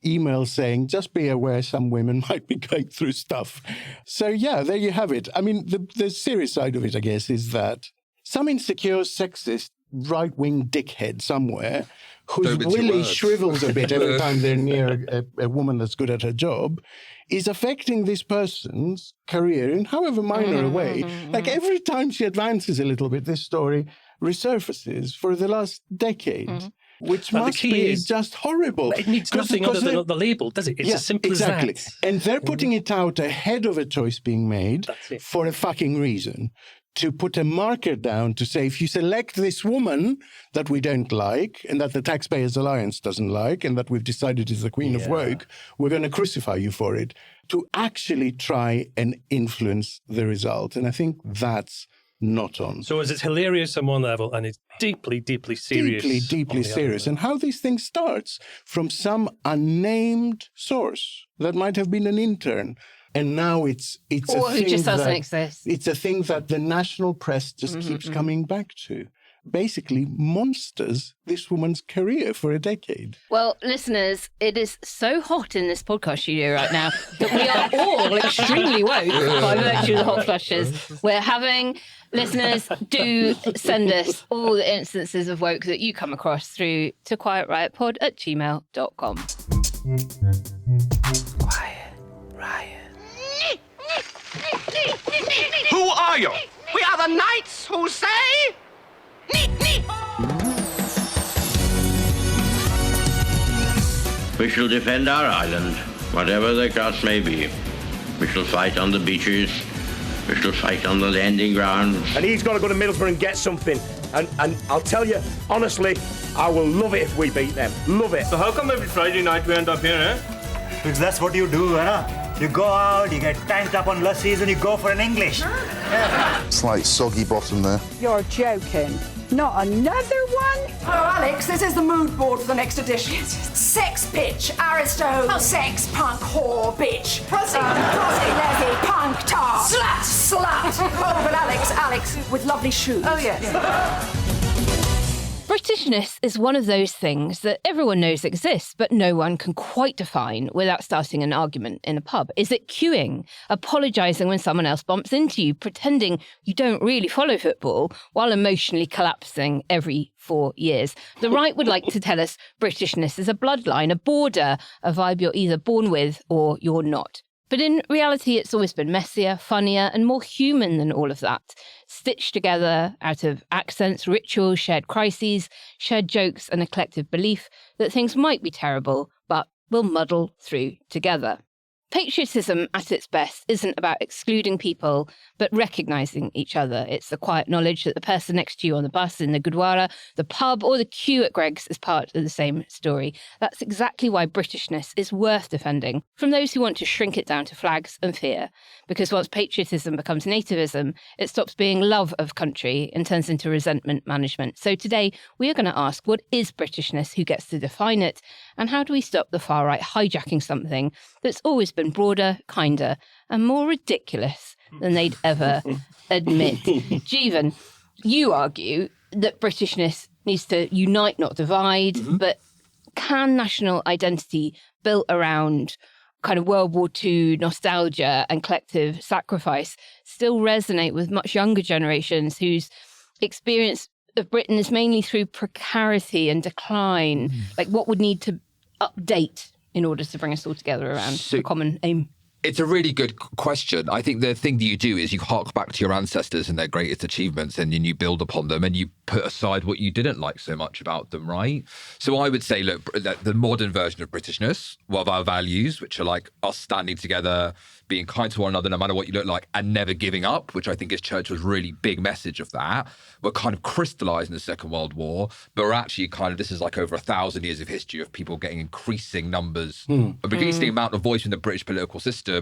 email saying, just be aware some women might be going through stuff. So yeah, there you have it. I mean, the serious side of it, I guess, is that some insecure, sexist, right-wing dickhead somewhere whose willy shrivels a bit every time they're near a woman that's good at her job is affecting this person's career in however minor a way. Like every time she advances a little bit, this story resurfaces for the last decade. Which must be just horrible. It needs nothing other than the label, does it? It's as simple as that. And they're putting it out ahead of a choice being made for a fucking reason. to put a marker down to say, if you select this woman that we don't like and that the Taxpayers Alliance doesn't like and that we've decided is the Queen of Woke, we're going to crucify you for it, to actually try and influence the result. And I think that's not on. So it's hilarious on one level and it's deeply, deeply serious. Deeply serious. And how these things starts from some unnamed source that might have been an intern. And now it's a thing just doesn't exist. It's a thing that the national press just keeps coming back to. Basically monsters this woman's career for a decade. Well, listeners, it is so hot in this podcast studio right now that we are all extremely woke by virtue of the hot flushes we're having. Listeners, do send us all the instances of woke that you come across through to quietriotpod@gmail.com. Quiet Riot. Who are you? We are the knights who say... We shall defend our island, whatever the cost may be. We shall fight on the beaches. We shall fight on the landing grounds. And he's got to go to Middlesbrough and get something. And I'll tell you, honestly, I will love it if we beat them. Love it. So how come every Friday night we end up here, eh? Because that's what you do, huh? You go out, you get tanked up on lassies and you go for an English. Yeah. Slight soggy bottom there. You're joking. Not another one? Hello, Alex. This is the mood board for the next edition. Sex, bitch, aristo, sex, punk, whore, bitch. Pussy, lesbian, punk, tar. Slut. Oh, but Alex, with lovely shoes. Oh, yes. Britishness is one of those things that everyone knows exists, but no one can quite define without starting an argument in a pub. Is it queuing, apologising when someone else bumps into you, pretending you don't really follow football, while emotionally collapsing every 4 years? The right would like to tell us Britishness is a bloodline, a border, a vibe you're either born with or you're not. But in reality, it's always been messier, funnier, and more human than all of that. Stitched together out of accents, rituals, shared crises, shared jokes, and a collective belief that things might be terrible, but we'll muddle through together. Patriotism at its best isn't about excluding people, but recognising each other. It's the quiet knowledge that the person next to you on the bus, in the Gurdwara, the pub, or the queue at Greggs is part of the same story. That's exactly why Britishness is worth defending from those who want to shrink it down to flags and fear. Because once patriotism becomes nativism, it stops being love of country and turns into resentment management. So today, we are going to ask, what is Britishness? Who gets to define it? And how do we stop the far right hijacking something that's always been broader, kinder, and more ridiculous than they'd ever admit? Jeevun, you argue that Britishness needs to unite, not divide, but can national identity built around kind of World War II nostalgia and collective sacrifice still resonate with much younger generations whose experience of Britain is mainly through precarity and decline? Like, what would need to update in order to bring us all together around a common aim? It's a really good question. I think the thing that you do is you hark back to your ancestors and their greatest achievements, and then you build upon them and you put aside what you didn't like so much about them, right? So I would say, look, the modern version of Britishness, of our values, which are like us standing together, being kind to one another no matter what you look like, and never giving up, which I think is Churchill's really big message of that. We're kind of crystallised in the Second World War, but we're actually kind of, this is like over 1,000 years of history of people getting increasing numbers, increasing amount of voice in the British political system,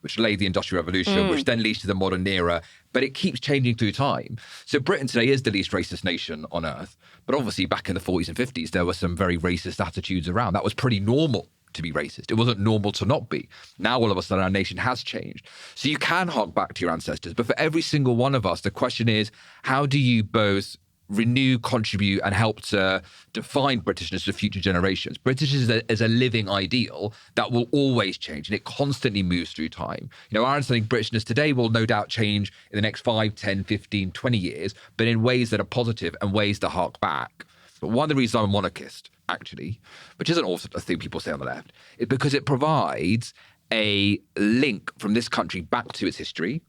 which laid the Industrial Revolution, which then leads to the modern era. But it keeps changing through time. So Britain today is the least racist nation on earth. But obviously back in the 40s and 50s, there were some very racist attitudes around. That was pretty normal to be racist. It wasn't normal to not be. Now, all of a sudden, our nation has changed. So you can hark back to your ancestors. But for every single one of us, the question is, how do you both renew, contribute, and help to define Britishness for future generations? Britishness is a living ideal that will always change, and it constantly moves through time. You know, our understanding of Britishness today will no doubt change in the next 5, 10, 15, 20 years, but in ways that are positive and ways that hark back. But one of the reasons I'm a monarchist, actually, which isn't also a thing people say on the left, is because it provides a link from this country back to its history,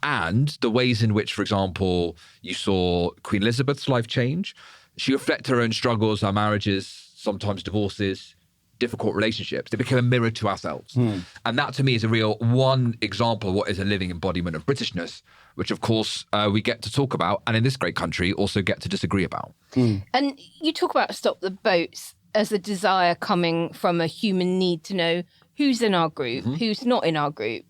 and the ways in which, for example, you saw Queen Elizabeth's life change. She reflected her own struggles, her marriages, sometimes divorces, difficult relationships. They became a mirror to ourselves. And that to me is a real one example of what is a living embodiment of Britishness, which of course we get to talk about, and in this great country also get to disagree about. And you talk about Stop the Boats as a desire coming from a human need to know who's in our group, who's not in our group.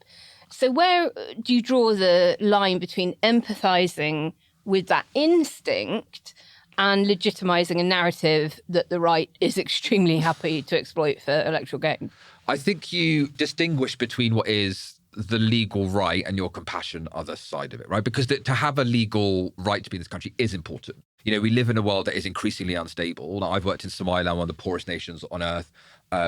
So where do you draw the line between empathising with that instinct and legitimising a narrative that the right is extremely happy to exploit for electoral gain? I think you distinguish between what is the legal right and your compassion other side of it, right? Because to have a legal right to be in this country is important. You know, we live in a world that is increasingly unstable. Now, I've worked in Somaliland, one of the poorest nations on earth.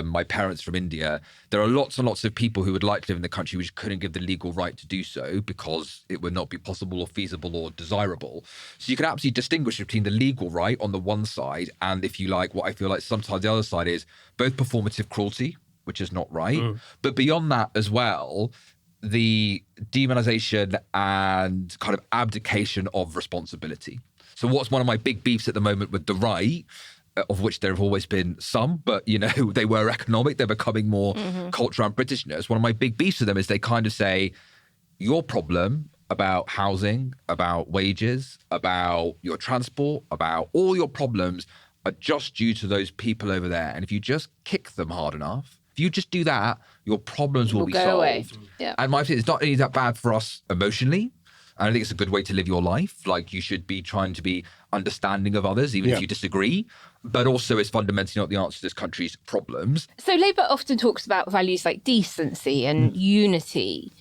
My parents from India. There are lots and lots of people who would like to live in the country which couldn't give the legal right to do so because it would not be possible or feasible or desirable. So you can absolutely distinguish between the legal right on the one side and, if you like, what I feel like sometimes the other side is both performative cruelty, which is not right, but beyond that as well, the demonization and kind of abdication of responsibility. So what's one of my big beefs at the moment with the right, of which there have always been some, but, you know, they were economic, they're becoming more cultural and Britishness. One of my big beefs with them is they kind of say, your problem about housing, about wages, about your transport, about all your problems are just due to those people over there. And if you just kick them hard enough, if you just do that, your problems will be go solved. away. Yeah. And my opinion, it's not only that bad for us emotionally. I don't think it's a good way to live your life. Like, you should be trying to be understanding of others, even if you disagree. But also, it's fundamentally not the answer to this country's problems. So Labour often talks about values like decency and unity,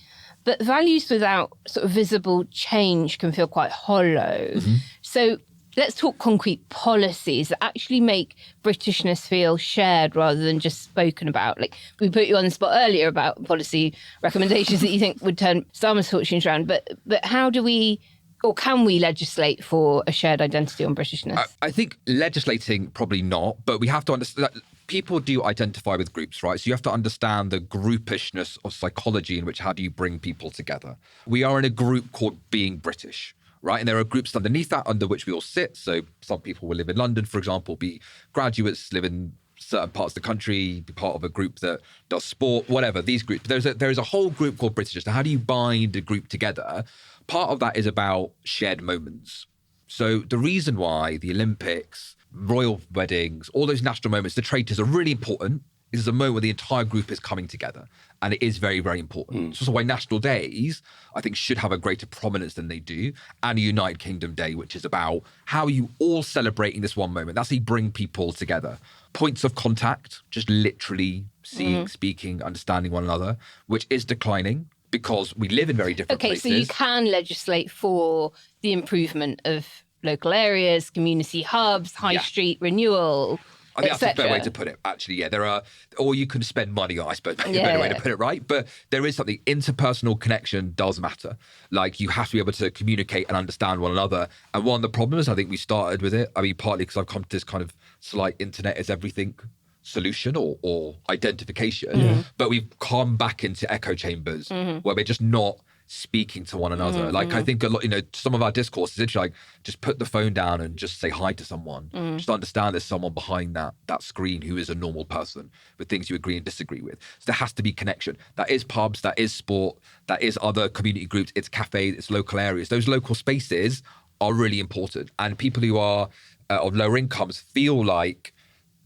but values without sort of visible change can feel quite hollow. So let's talk concrete policies that actually make Britishness feel shared rather than just spoken about. Like, we put you on the spot earlier about policy recommendations that you think would turn Starmer's fortunes around. But how do we, or can we legislate for a shared identity on Britishness? I think legislating, probably not, but we have to understand that people do identify with groups, right? So you have to understand the groupishness of psychology in which how do you bring people together. We are in a group called being British. Right. And there are groups underneath that under which we all sit. So some people will live in London, for example, be graduates, live in certain parts of the country, be part of a group that does sport, whatever, these groups. There is a whole group called Britishness. Now, how do you bind a group together? Part of that is about shared moments. So the reason why the Olympics, royal weddings, all those national moments, the traitors are really important is a moment where the entire group is coming together. And it is very, very important. It's also why national days, I think, should have a greater prominence than they do. And a United Kingdom Day, which is about how you all celebrating this one moment. That's how you bring people together. Points of contact, just literally seeing, speaking, understanding one another, which is declining because we live in very different places. So you can legislate for the improvement of local areas, community hubs, high street renewal, I think that's a fair way to put it, actually. Yeah, there are, or you can spend money on, I suppose, a better way to put it, right? But there is something, interpersonal connection does matter. Like, you have to be able to communicate and understand one another. And one of the problems, I think we started with it, I mean, partly because I've come to this kind of slight internet is everything solution or identification, but we've come back into echo chambers where we're just not speaking to one another. I think a lot, some of our discourse is literally like, just put the phone down and just say hi to someone. Just understand there's someone behind that screen who is a normal person with things you agree and disagree with. So there has to be connection. That is pubs, that is sport, that is other community groups, it's cafes, it's local areas. Those local spaces are really important. And people who are of lower incomes feel like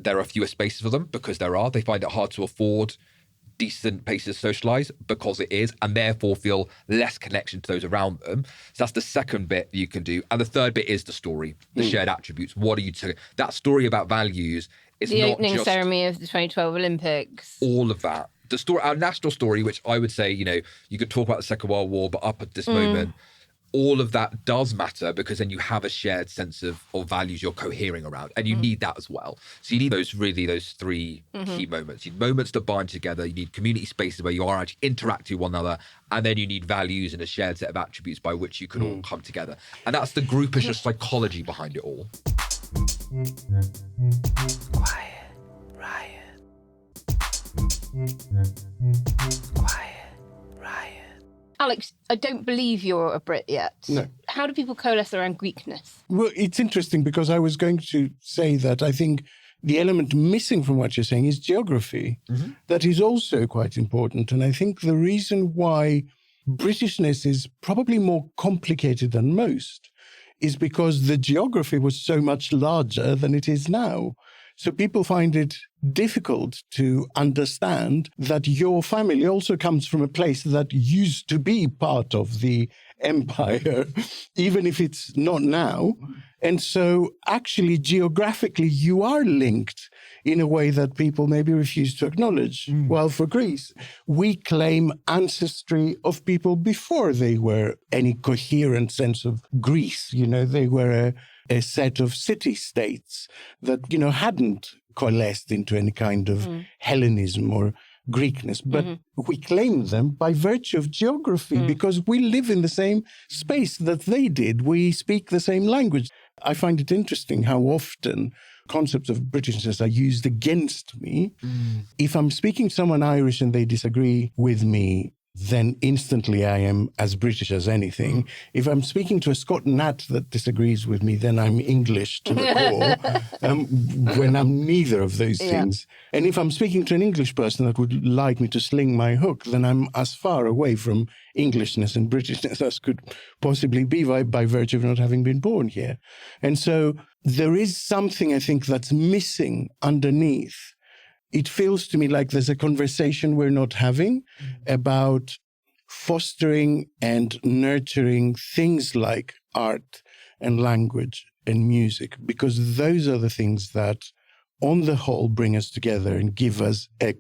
there are fewer spaces for them because they find it hard to afford decent places to socialise because it is, and therefore feel less connection to those around them. So that's the second bit you can do. And the third bit is the story, the shared attributes. What are you to that story about values is the not opening just ceremony of the 2012 Olympics. All of that. The story, our national story, which I would say, you could talk about the Second World War, but up at this moment, all of that does matter because then you have a shared sense of values you're cohering around, and you need that as well. So you need those three key moments. You need moments that bind together. You need community spaces where you are actually interacting with one another, and then you need values and a shared set of attributes by which you can all come together. And that's the groupish psychology behind it all. Quiet, riot. Quiet, riot. Alex, I don't believe you're a Brit yet. No. How do people coalesce around Greekness? Well, it's interesting because I was going to say that I think the element missing from what you're saying is geography. Mm-hmm. That is also quite important. And I think the reason why Britishness is probably more complicated than most is because the geography was so much larger than it is now. So people find it difficult to understand that your family also comes from a place that used to be part of the empire, even if it's not now. And so actually, geographically, you are linked in a way that people maybe refuse to acknowledge. Well, for Greece, we claim ancestry of people before they were any coherent sense of Greece. You know, they were a set of city-states that, you know, hadn't coalesced into any kind of Hellenism or Greekness, but we claim them by virtue of geography because we live in the same space that they did. We speak the same language. I find it interesting how often concepts of Britishness are used against me. If I'm speaking to someone Irish and they disagree with me, then instantly I am as British as anything. If I'm speaking to a Scot Nat that disagrees with me, then I'm English to the core, when I'm neither of those things. And if I'm speaking to an English person that would like me to sling my hook, then I'm as far away from Englishness and Britishness as could possibly be by virtue of not having been born here. And so there is something, I think, that's missing underneath. It feels to me like there's a conversation we're not having about fostering and nurturing things like art and language and music, because those are the things that, on the whole, bring us together and give us a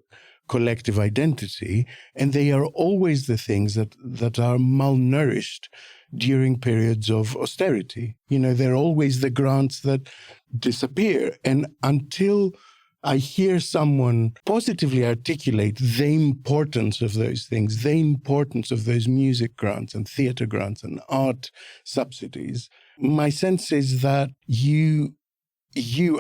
collective identity. And they are always the things that are malnourished during periods of austerity. You know, they're always the grants that disappear. And until I hear someone positively articulate the importance of those things, the importance of those music grants and theatre grants and art subsidies, my sense is that you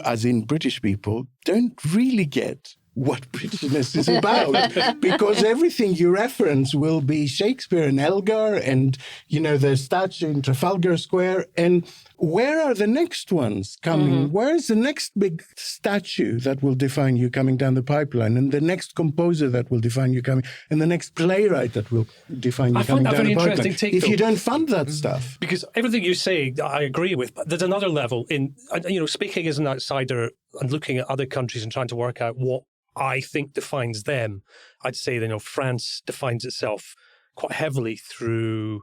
as in British people, don't really get what Britishness is about, because everything you reference will be Shakespeare and Elgar and, you know, the statue in Trafalgar Square. And where are the next ones coming? Where is the next big statue that will define you coming down the pipeline, and the next composer that will define you coming, and the next playwright that will define you coming down the pipeline? If you don't fund that stuff. Because everything you say, I agree with, but there's another level in, you know, speaking as an outsider and looking at other countries and trying to work out what I think defines them. I'd say, you know, France defines itself quite heavily through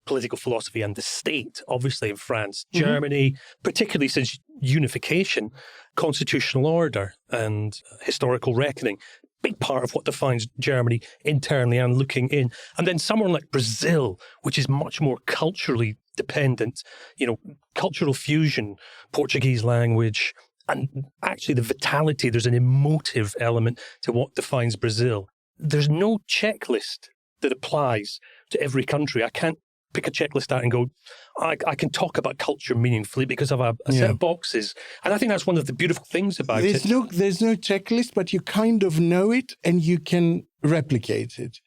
political philosophy and the state, obviously, in France. Germany, particularly since unification, constitutional order and historical reckoning, big part of what defines Germany internally and looking in. And then somewhere like Brazil, which is much more culturally dependent, you know, cultural fusion, Portuguese language, and actually the vitality, there's an emotive element to what defines Brazil. There's no checklist that applies to every country. I can't pick a checklist out and go, I can talk about culture meaningfully because of a set of boxes. And I think that's one of the beautiful things about it. There's no checklist, but you kind of know it and you can replicate it.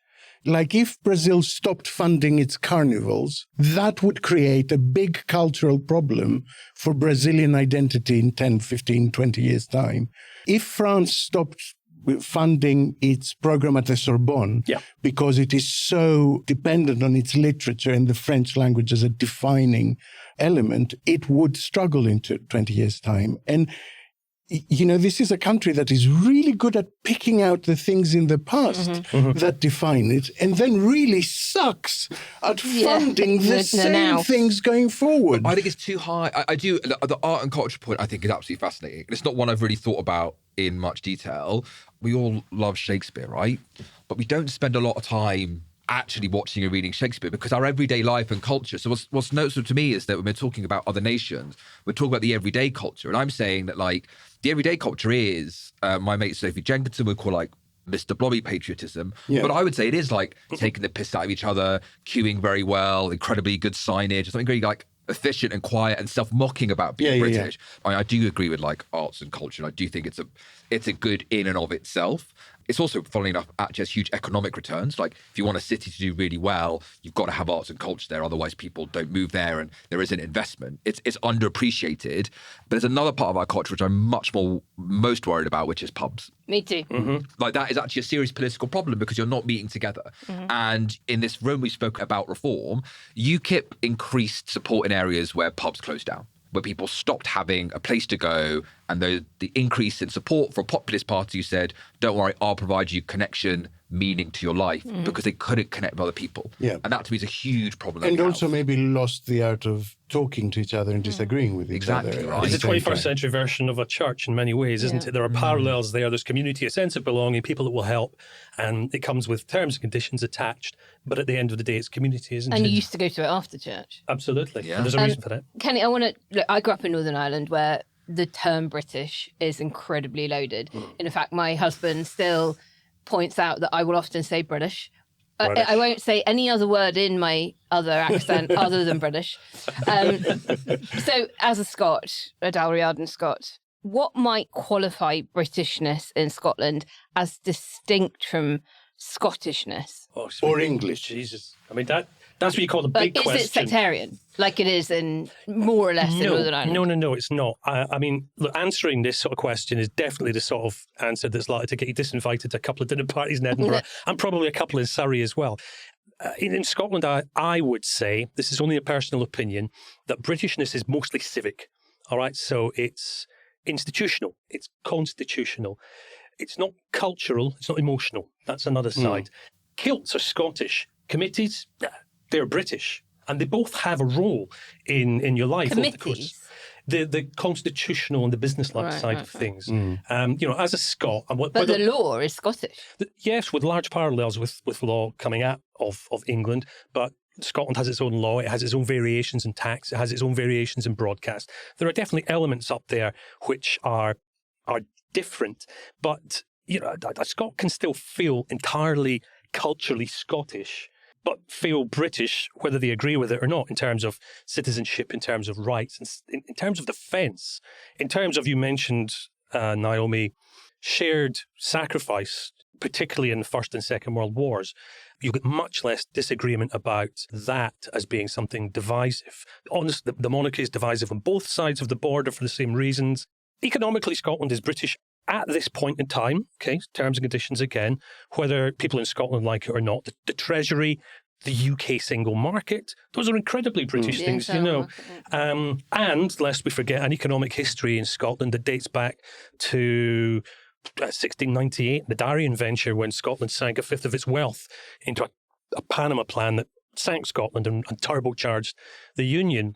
Like if Brazil stopped funding its carnivals, that would create a big cultural problem for Brazilian identity in 10, 15, 20 years' time. If France stopped funding its program at the Sorbonne because it is so dependent on its literature and the French language as a defining element, it would struggle in 20 years' time. And you know, this is a country that is really good at picking out the things in the past that define it, and then really sucks at funding the same things going forward. I think it's too high. I do. The art and culture point, I think, is absolutely fascinating. It's not one I've really thought about in much detail. We all love Shakespeare, right? But we don't spend a lot of time actually watching and reading Shakespeare because our everyday life and culture. So what's noticeable to me is that when we're talking about other nations, we're talking about the everyday culture. And I'm saying that, like, the everyday culture is, my mate Sophie Jenkinson would call, like, Mr. Blobby patriotism. But I would say it is, like, taking the piss out of each other, queuing very well, incredibly good signage, something very, like, efficient and quiet and self-mocking about being British. I do agree with, like, arts and culture, and I do think it's a good in and of itself. It's also, funnily enough, actually has huge economic returns. Like, if you want a city to do really well, you've got to have arts and culture there. Otherwise, people don't move there and there isn't investment. It's underappreciated. But there's another part of our culture which I'm most worried about, which is pubs. Me too. Like, that is actually a serious political problem because you're not meeting together. And in this room we spoke about reform, UKIP increased support in areas where pubs closed down, where people stopped having a place to go, and the increase in support for a populist party who said, don't worry, I'll provide you connection, meaning to your life, because they couldn't connect with other people. Yeah. And that to me is a huge problem. And also maybe lost the art of talking to each other and disagreeing with each other. Right. It's a 21st century version of a church in many ways, isn't it? There are parallels there. There's community, a sense of belonging, people that will help, and it comes with terms and conditions attached. But at the end of the day, it's community, isn't it? And you used to go to it after church. Absolutely. Yeah. And there's a reason for that. Kenny, I grew up in Northern Ireland where the term British is incredibly loaded. In fact, my husband still points out that I will often say British. I won't say any other word in my other accent other than British. So as a Scot, a Dalriadan Scot, what might qualify Britishness in Scotland as distinct from Scottishness? Or English? Jesus. I mean, that's what you call the big question. Is it sectarian, like it is in more or less in Northern Ireland? No, it's not. I mean, look, answering this sort of question is definitely the sort of answer that's likely to get you disinvited to a couple of dinner parties in Edinburgh and probably a couple in Surrey as well. In Scotland, I would say, this is only a personal opinion, that Britishness is mostly civic. All right, so it's institutional, it's constitutional. It's not cultural, it's not emotional. That's another side. Kilts are Scottish. Committees, they're British. And they both have a role in your life. Committees? The constitutional and the business-like side of things. As a Scot... But the law is Scottish. Yes, with large parallels with law coming out of England, but Scotland has its own law, it has its own variations in tax, it has its own variations in broadcast. There are definitely elements up there which are different, but a Scot can still feel entirely culturally Scottish, but feel British, whether they agree with it or not, in terms of citizenship, in terms of rights, in terms of defence, in terms of, you mentioned, Naomi, shared sacrifice, particularly in the First and Second World Wars. You get much less disagreement about that as being something divisive. Honestly, the monarchy is divisive on both sides of the border for the same reasons. Economically, Scotland is British at this point in time, okay, terms and conditions again, whether people in Scotland like it or not. The Treasury, the UK single market, those are incredibly British things, and lest we forget an economic history in Scotland that dates back to 1698, the Darien venture, when Scotland sank a fifth of its wealth into a Panama plan that sank Scotland and turbocharged the Union.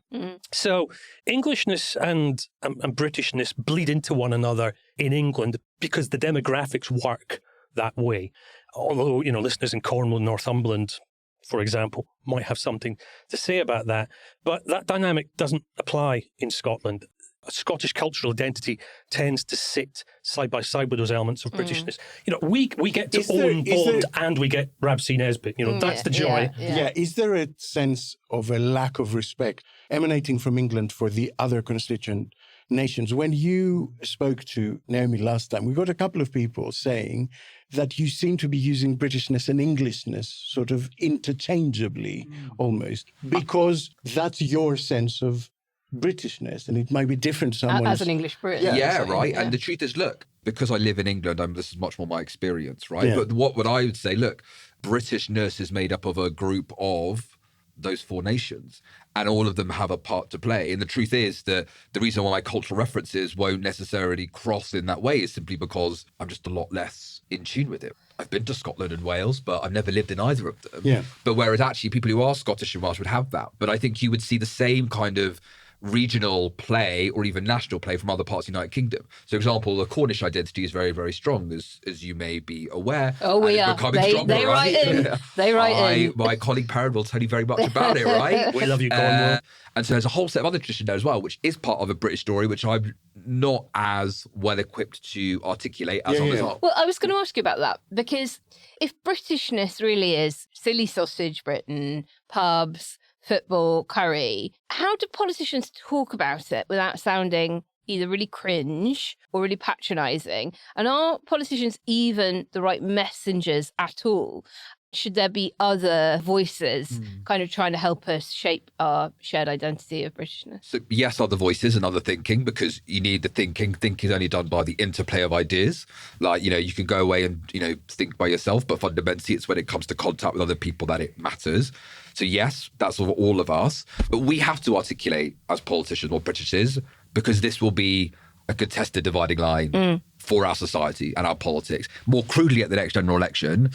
So Englishness and Britishness bleed into one another in England because the demographics work that way. Although, listeners in Cornwall, Northumberland, for example, might have something to say about that. But that dynamic doesn't apply in Scotland. A Scottish cultural identity tends to sit side by side with those elements of Britishness. We get to own Bond and we get Rab C. Nesbitt. That's the joy. Yeah. Is there a sense of a lack of respect emanating from England for the other constituent nations? When you spoke to Naomi last time, we got a couple of people saying that you seem to be using Britishness and Englishness sort of interchangeably almost, because that's your sense of Britishness, and it might be different to someone as an English Brit. Yeah, right. And the truth is, look, because I live in England, this is much more my experience, right? But what I would say, look, Britishness is made up of a group of those four nations, and all of them have a part to play. And the truth is that the reason why my cultural references won't necessarily cross in that way is simply because I'm just a lot less in tune with it. I've been to Scotland and Wales, but I've never lived in either of them. Yeah. But whereas actually people who are Scottish and Welsh would have that. But I think you would see the same kind of regional play or even national play from other parts of the United Kingdom. So, for example, the Cornish identity is very, very strong, as you may be aware. Oh, we are. They write in. They write in. My colleague Perrin will tell you very much about it, right? We love you, Cornwall. And so there's a whole set of other tradition there as well, which is part of a British story, which I'm not as well equipped to articulate as others are. Well, I was going to ask you about that, because if Britishness really is silly sausage Britain, pubs, football, curry, how do politicians talk about it without sounding either really cringe or really patronising? And are politicians even the right messengers at all? Should there be other voices kind of trying to help us shape our shared identity of Britishness? So yes, other voices and other thinking, because you need the thinking. Thinking is only done by the interplay of ideas. Like, you can go away and, think by yourself, but fundamentally it's when it comes to contact with other people that it matters. So yes, that's for all of us. But we have to articulate as politicians what British is, because this will be a contested dividing line for our society and our politics. More crudely at the next general election,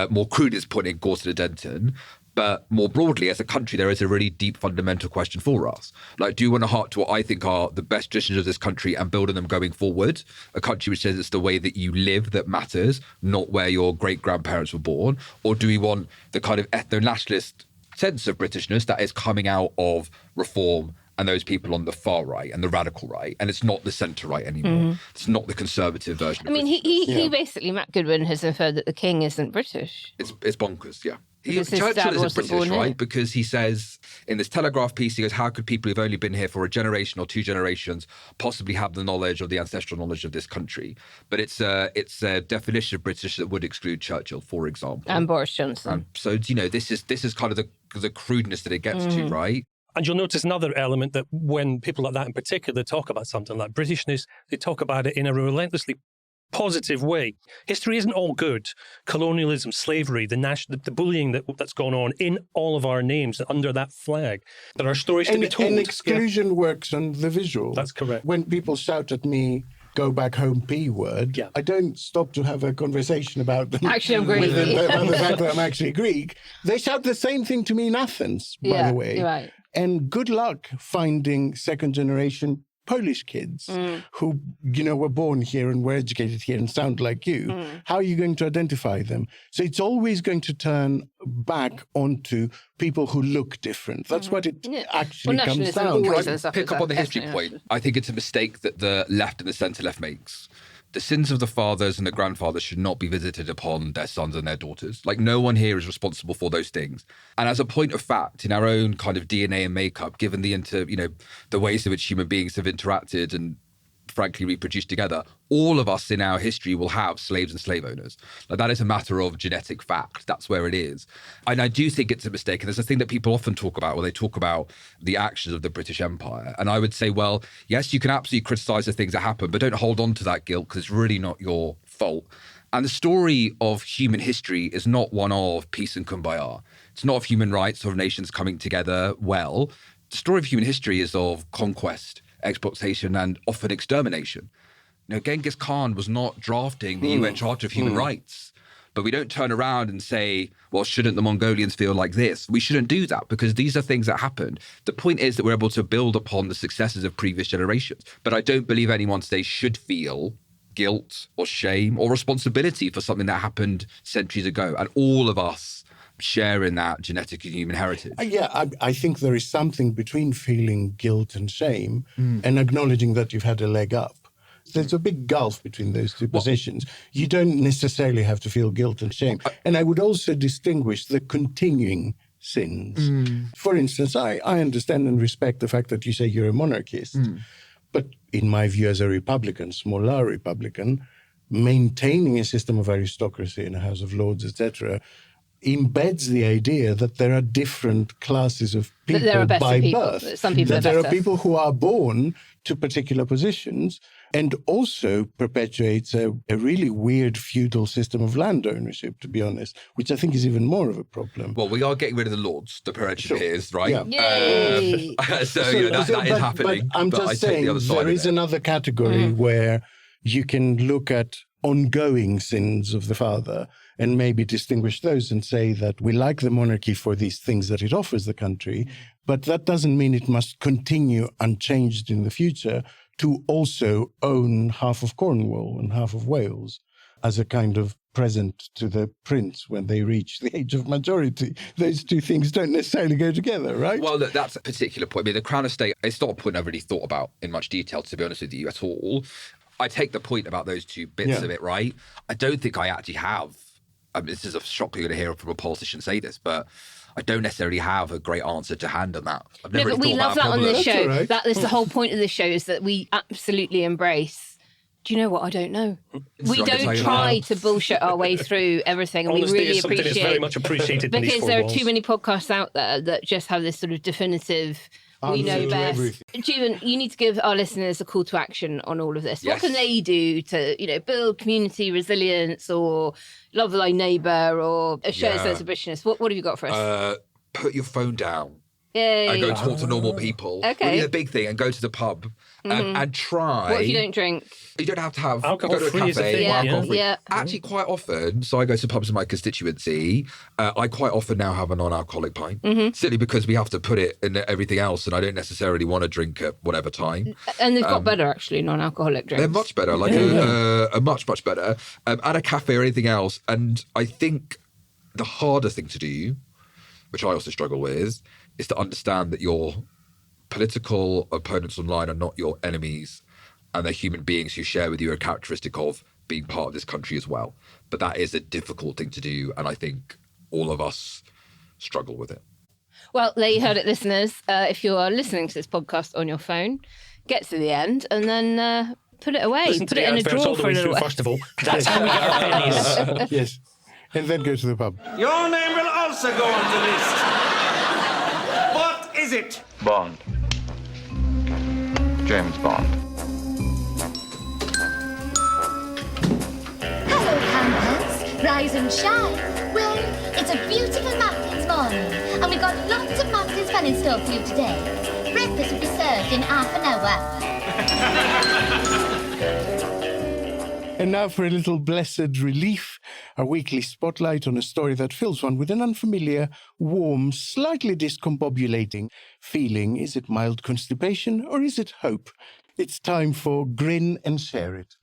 more crudely at point in Gorton and Denton, but more broadly as a country, there is a really deep fundamental question for us. Like, do you want to heart to what I think are the best traditions of this country and build on them going forward? A country which says it's the way that you live that matters, not where your great-grandparents were born? Or do we want the kind of ethno-nationalist sense of Britishness that is coming out of reform and those people on the far right and the radical right, and it's not the centre right anymore. It's not the conservative version. I mean, he basically, Matt Goodwin has inferred that the king isn't British. It's bonkers, yeah. Churchill isn't British, right? Because he says in this Telegraph piece, he goes, how could people who've only been here for a generation or 2 generations possibly have the knowledge or the ancestral knowledge of this country? But it's a definition of British that would exclude Churchill, for example. And Boris Johnson. So, this is kind of the crudeness that it gets to, right? And you'll notice another element that when people like that in particular talk about something like Britishness, they talk about it in a relentlessly positive way. History isn't all good. Colonialism, slavery, the bullying that's gone on in all of our names under that flag. There are stories to be told. And exclusion works on the visual. That's correct. When people shout at me, go back home P word, I don't stop to have a conversation about them. Actually, I'm Greek. About the fact that I'm actually Greek. They shout the same thing to me in Athens, by the way. Right. And good luck finding second generation Polish kids who, were born here and were educated here and sound like you. How are you going to identify them? So it's always going to turn back onto people who look different. That's what it actually comes down to. Pick up on the history point. I think it's a mistake that the left and the centre-left makes. The sins of the fathers and the grandfathers should not be visited upon their sons and their daughters. Like, no one here is responsible for those things. And as a point of fact, in our own kind of DNA and makeup, given the the ways in which human beings have interacted and frankly reproduced together, all of us in our history will have slaves and slave owners. Like, that is a matter of genetic fact. That's where it is. And I do think it's a mistake. And there's a thing that people often talk about when they talk about the actions of the British Empire. And I would say, well, yes, you can absolutely criticise the things that happen, but don't hold on to that guilt because it's really not your fault. And the story of human history is not one of peace and kumbaya. It's not of human rights or of nations coming together well. The story of human history is of conquest, exploitation, and often extermination. Genghis Khan was not drafting the UN Charter of Human Rights. But we don't turn around and say, well, shouldn't the Mongolians feel like this? We shouldn't do that because these are things that happened. The point is that we're able to build upon the successes of previous generations. But I don't believe anyone today should feel guilt or shame or responsibility for something that happened centuries ago. And all of us share in that genetic and human heritage. I think there is something between feeling guilt and shame and acknowledging that you've had a leg up. There's a big gulf between those two positions. You don't necessarily have to feel guilt and shame. And I would also distinguish the continuing sins. For instance, I understand and respect the fact that you say you're a monarchist. But in my view, as a Republican, small r Republican, maintaining a system of aristocracy in a House of Lords, etc., embeds the idea that there are different classes of people by birth. Some people that there are people who are born to particular positions, and also perpetuates a really weird feudal system of land ownership, to be honest, which I think is even more of a problem. Well, we are getting rid of the Lords, the peerage peers, right? Yeah. So that is happening. But I'm just saying there is another category where you can look at ongoing sins of the father and maybe distinguish those and say that we like the monarchy for these things that it offers the country, but that doesn't mean it must continue unchanged in the future to also own half of Cornwall and half of Wales as a kind of present to the prince when they reach the age of majority. Those two things don't necessarily go together, right? Well, look, that's a particular point. I mean, the Crown Estate, it's not a point I've really thought about in much detail, to be honest with you, at all. I take the point about those two bits of it, right? I don't think I actually have. I mean, this is a shock you're going to hear from a politician say this, but I don't necessarily have a great answer to hand on that. I've never No, but really we thought love about that on a this problem. show. That is the whole point of this show, is that we absolutely embrace. Do you know what? I don't know. We don't try to bullshit our way through everything, and Honesty we really is something appreciate. that's very much appreciated in these because four there are walls. too many podcasts out there that just have this sort of definitive. We know best. Jeevun, you need to give our listeners a call to action on all of this. Yes. What can they do to, build community resilience or love thy neighbour or a shared sense of Britishess? What have you got for us? Put your phone down. Yay. And go talk to normal people. Okay. Really the big thing, and go to the pub and try. What if you don't drink? You don't have to have Alcohol go to a free is a cafe. thing. Alcohol free. Yeah. Actually, quite often, so I go to pubs in my constituency. I quite often now have a non-alcoholic pint, simply because we have to put it in everything else, and I don't necessarily want to drink at whatever time. And they've got better, actually, non-alcoholic drinks. They're much better, like a much better at a cafe or anything else. And I think the harder thing to do, which I also struggle with, is to understand that your political opponents online are not your enemies, and they're human beings who share with you a characteristic of being part of this country as well. But that is a difficult thing to do, and I think all of us struggle with it. Well, there you heard it, listeners. If you are listening to this podcast on your phone, get to the end and then put it away. Listen Put to it the in a adverts drawer all the for a way little through, while. first of all. That's how we get our pennies. Yes. And then go to the pub. Your name will also go on the list. What is it? Bond. James Bond. Hello, campers. Rise and shine. Well, it's a beautiful Martin's morning, and we've got lots of Martin's fun in store for you today. Breakfast will be served in half an hour. And now for a little blessed relief, our weekly spotlight on a story that fills one with an unfamiliar, warm, slightly discombobulating feeling. Is it mild constipation or is it hope? It's time for Grin and Share It.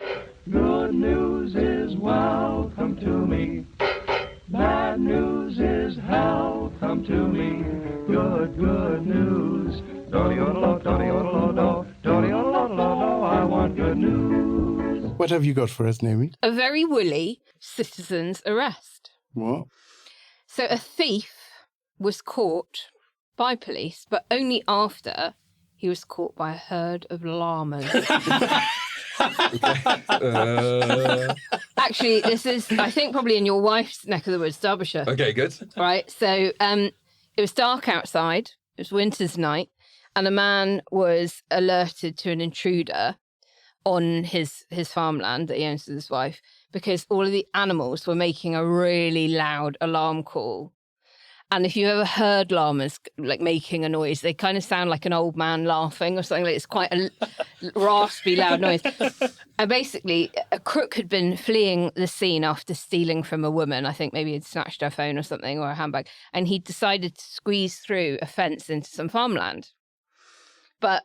Good news is welcome to me. Bad news is hell come to me. Good news. Do-de-o-do-lo-do, I want good news. What have you got for us, Naomi? A very woolly citizen's arrest. What? So a thief was caught by police, but only after he was caught by a herd of llamas. Actually, this is, I think, probably in your wife's neck of the woods, Derbyshire. Okay, good. Right, so it was dark outside, it was winter's night, and a man was alerted to an intruder on his farmland that he owns with his wife, because all of the animals were making a really loud alarm call. And if you ever heard llamas like making a noise, they kind of sound like an old man laughing or something. Like it's quite a raspy, loud noise. And basically, a crook had been fleeing the scene after stealing from a woman. I think maybe he'd snatched her phone or something, or a handbag. And he decided to squeeze through a fence into some farmland. But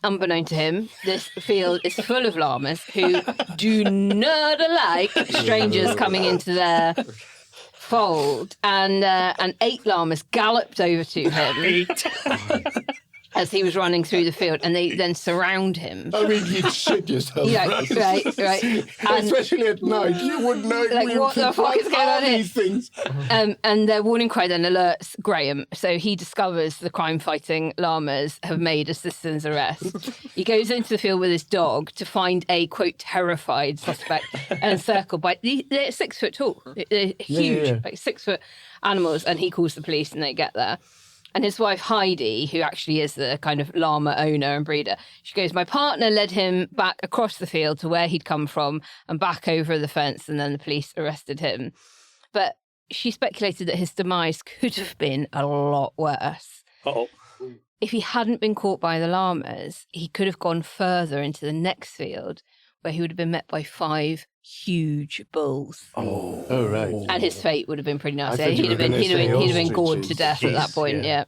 unbeknown to him, this field is full of llamas who do not like strangers coming into their fold. And 8 llamas galloped over to him as he was running through the field, and they then surround him. I mean, you'd shit yourself. Yeah, right. And especially at night, you wouldn't know. like, what the fuck is going on here? These things. And their warning cry then alerts Graham. So he discovers the crime-fighting llamas have made a citizen's arrest. He goes into the field with his dog to find a, quote, terrified suspect encircled by... They're 6 foot tall. They're huge, like 6 foot animals. And he calls the police and they get there. And his wife, Heidi, who actually is the kind of llama owner and breeder, she goes, my partner led him back across the field to where he'd come from and back over the fence, and then the police arrested him. But she speculated that his demise could have been a lot worse. Uh-oh. If he hadn't been caught by the llamas, he could have gone further into the next field, where he would have been met by 5 huge bulls. Oh, right. And his fate would have been pretty nasty. I thought you He'd were have been gonna say gored to ostriches. death at that Jeez, point, yeah.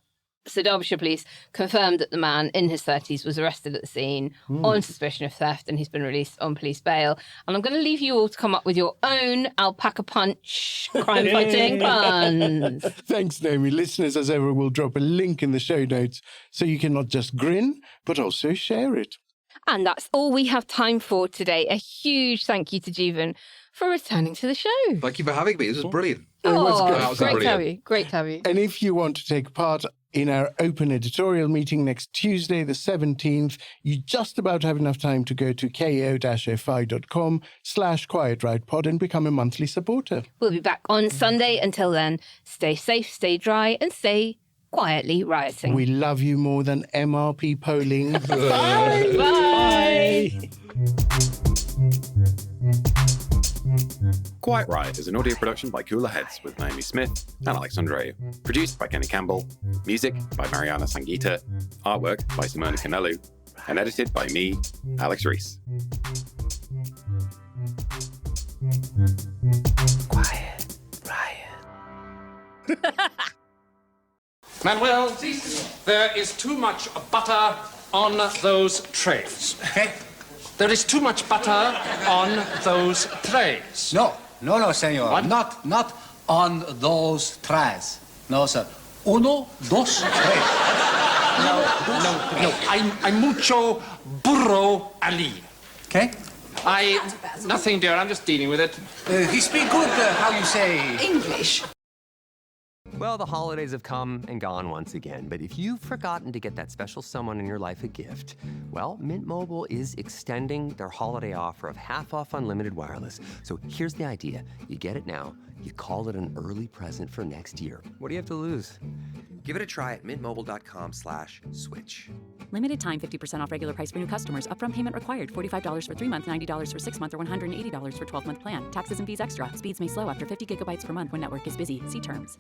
So Derbyshire police confirmed that the man in his 30s was arrested at the scene on suspicion of theft, and he's been released on police bail. And I'm going to leave you all to come up with your own alpaca punch crime-fighting puns. Thanks, Naomi. Listeners, as ever, will drop a link in the show notes so you can not just grin, but also share it. And that's all we have time for today. A huge thank you to Jeevun for returning to the show. Thank you for having me. This was brilliant. Great to have you. Great to have you. And if you want to take part in our open editorial meeting next Tuesday, the 17th, you just about have enough time to go to ko-fi.com/QuietRightPod and become a monthly supporter. We'll be back on Sunday. Until then, stay safe, stay dry, and stay quietly rioting. We love you more than MRP polling. Bye. Bye. Quiet Riot is an audio production by Cooler Heads with Naomi Smith and Andreou. Produced by Kenny Campbell. Music by Mariana Sangeeta. Artwork by Simona Canelu. And edited by me, Alex Reese. Quiet Riot. Manuel, there is too much butter on those trays. Okay? There is too much butter on those trays. No, senor. What? Not on those trays. No, sir. Uno, dos, tres. No. I'm mucho burro ali. Okay? Nothing, dear. I'm just dealing with it. He speak good, how you say? English. Well, the holidays have come and gone once again, but if you've forgotten to get that special someone in your life a gift, well, Mint Mobile is extending their holiday offer of half off unlimited wireless. So here's the idea. You get it now, you call it an early present for next year. What do you have to lose? Give it a try at mintmobile.com/switch. Limited time 50% off regular price for new customers. Upfront payment required. $45 for 3 months, $90 for 6 months, or $180 for 12-month plan. Taxes and fees extra. Speeds may slow after 50 gigabytes per month when network is busy. See terms.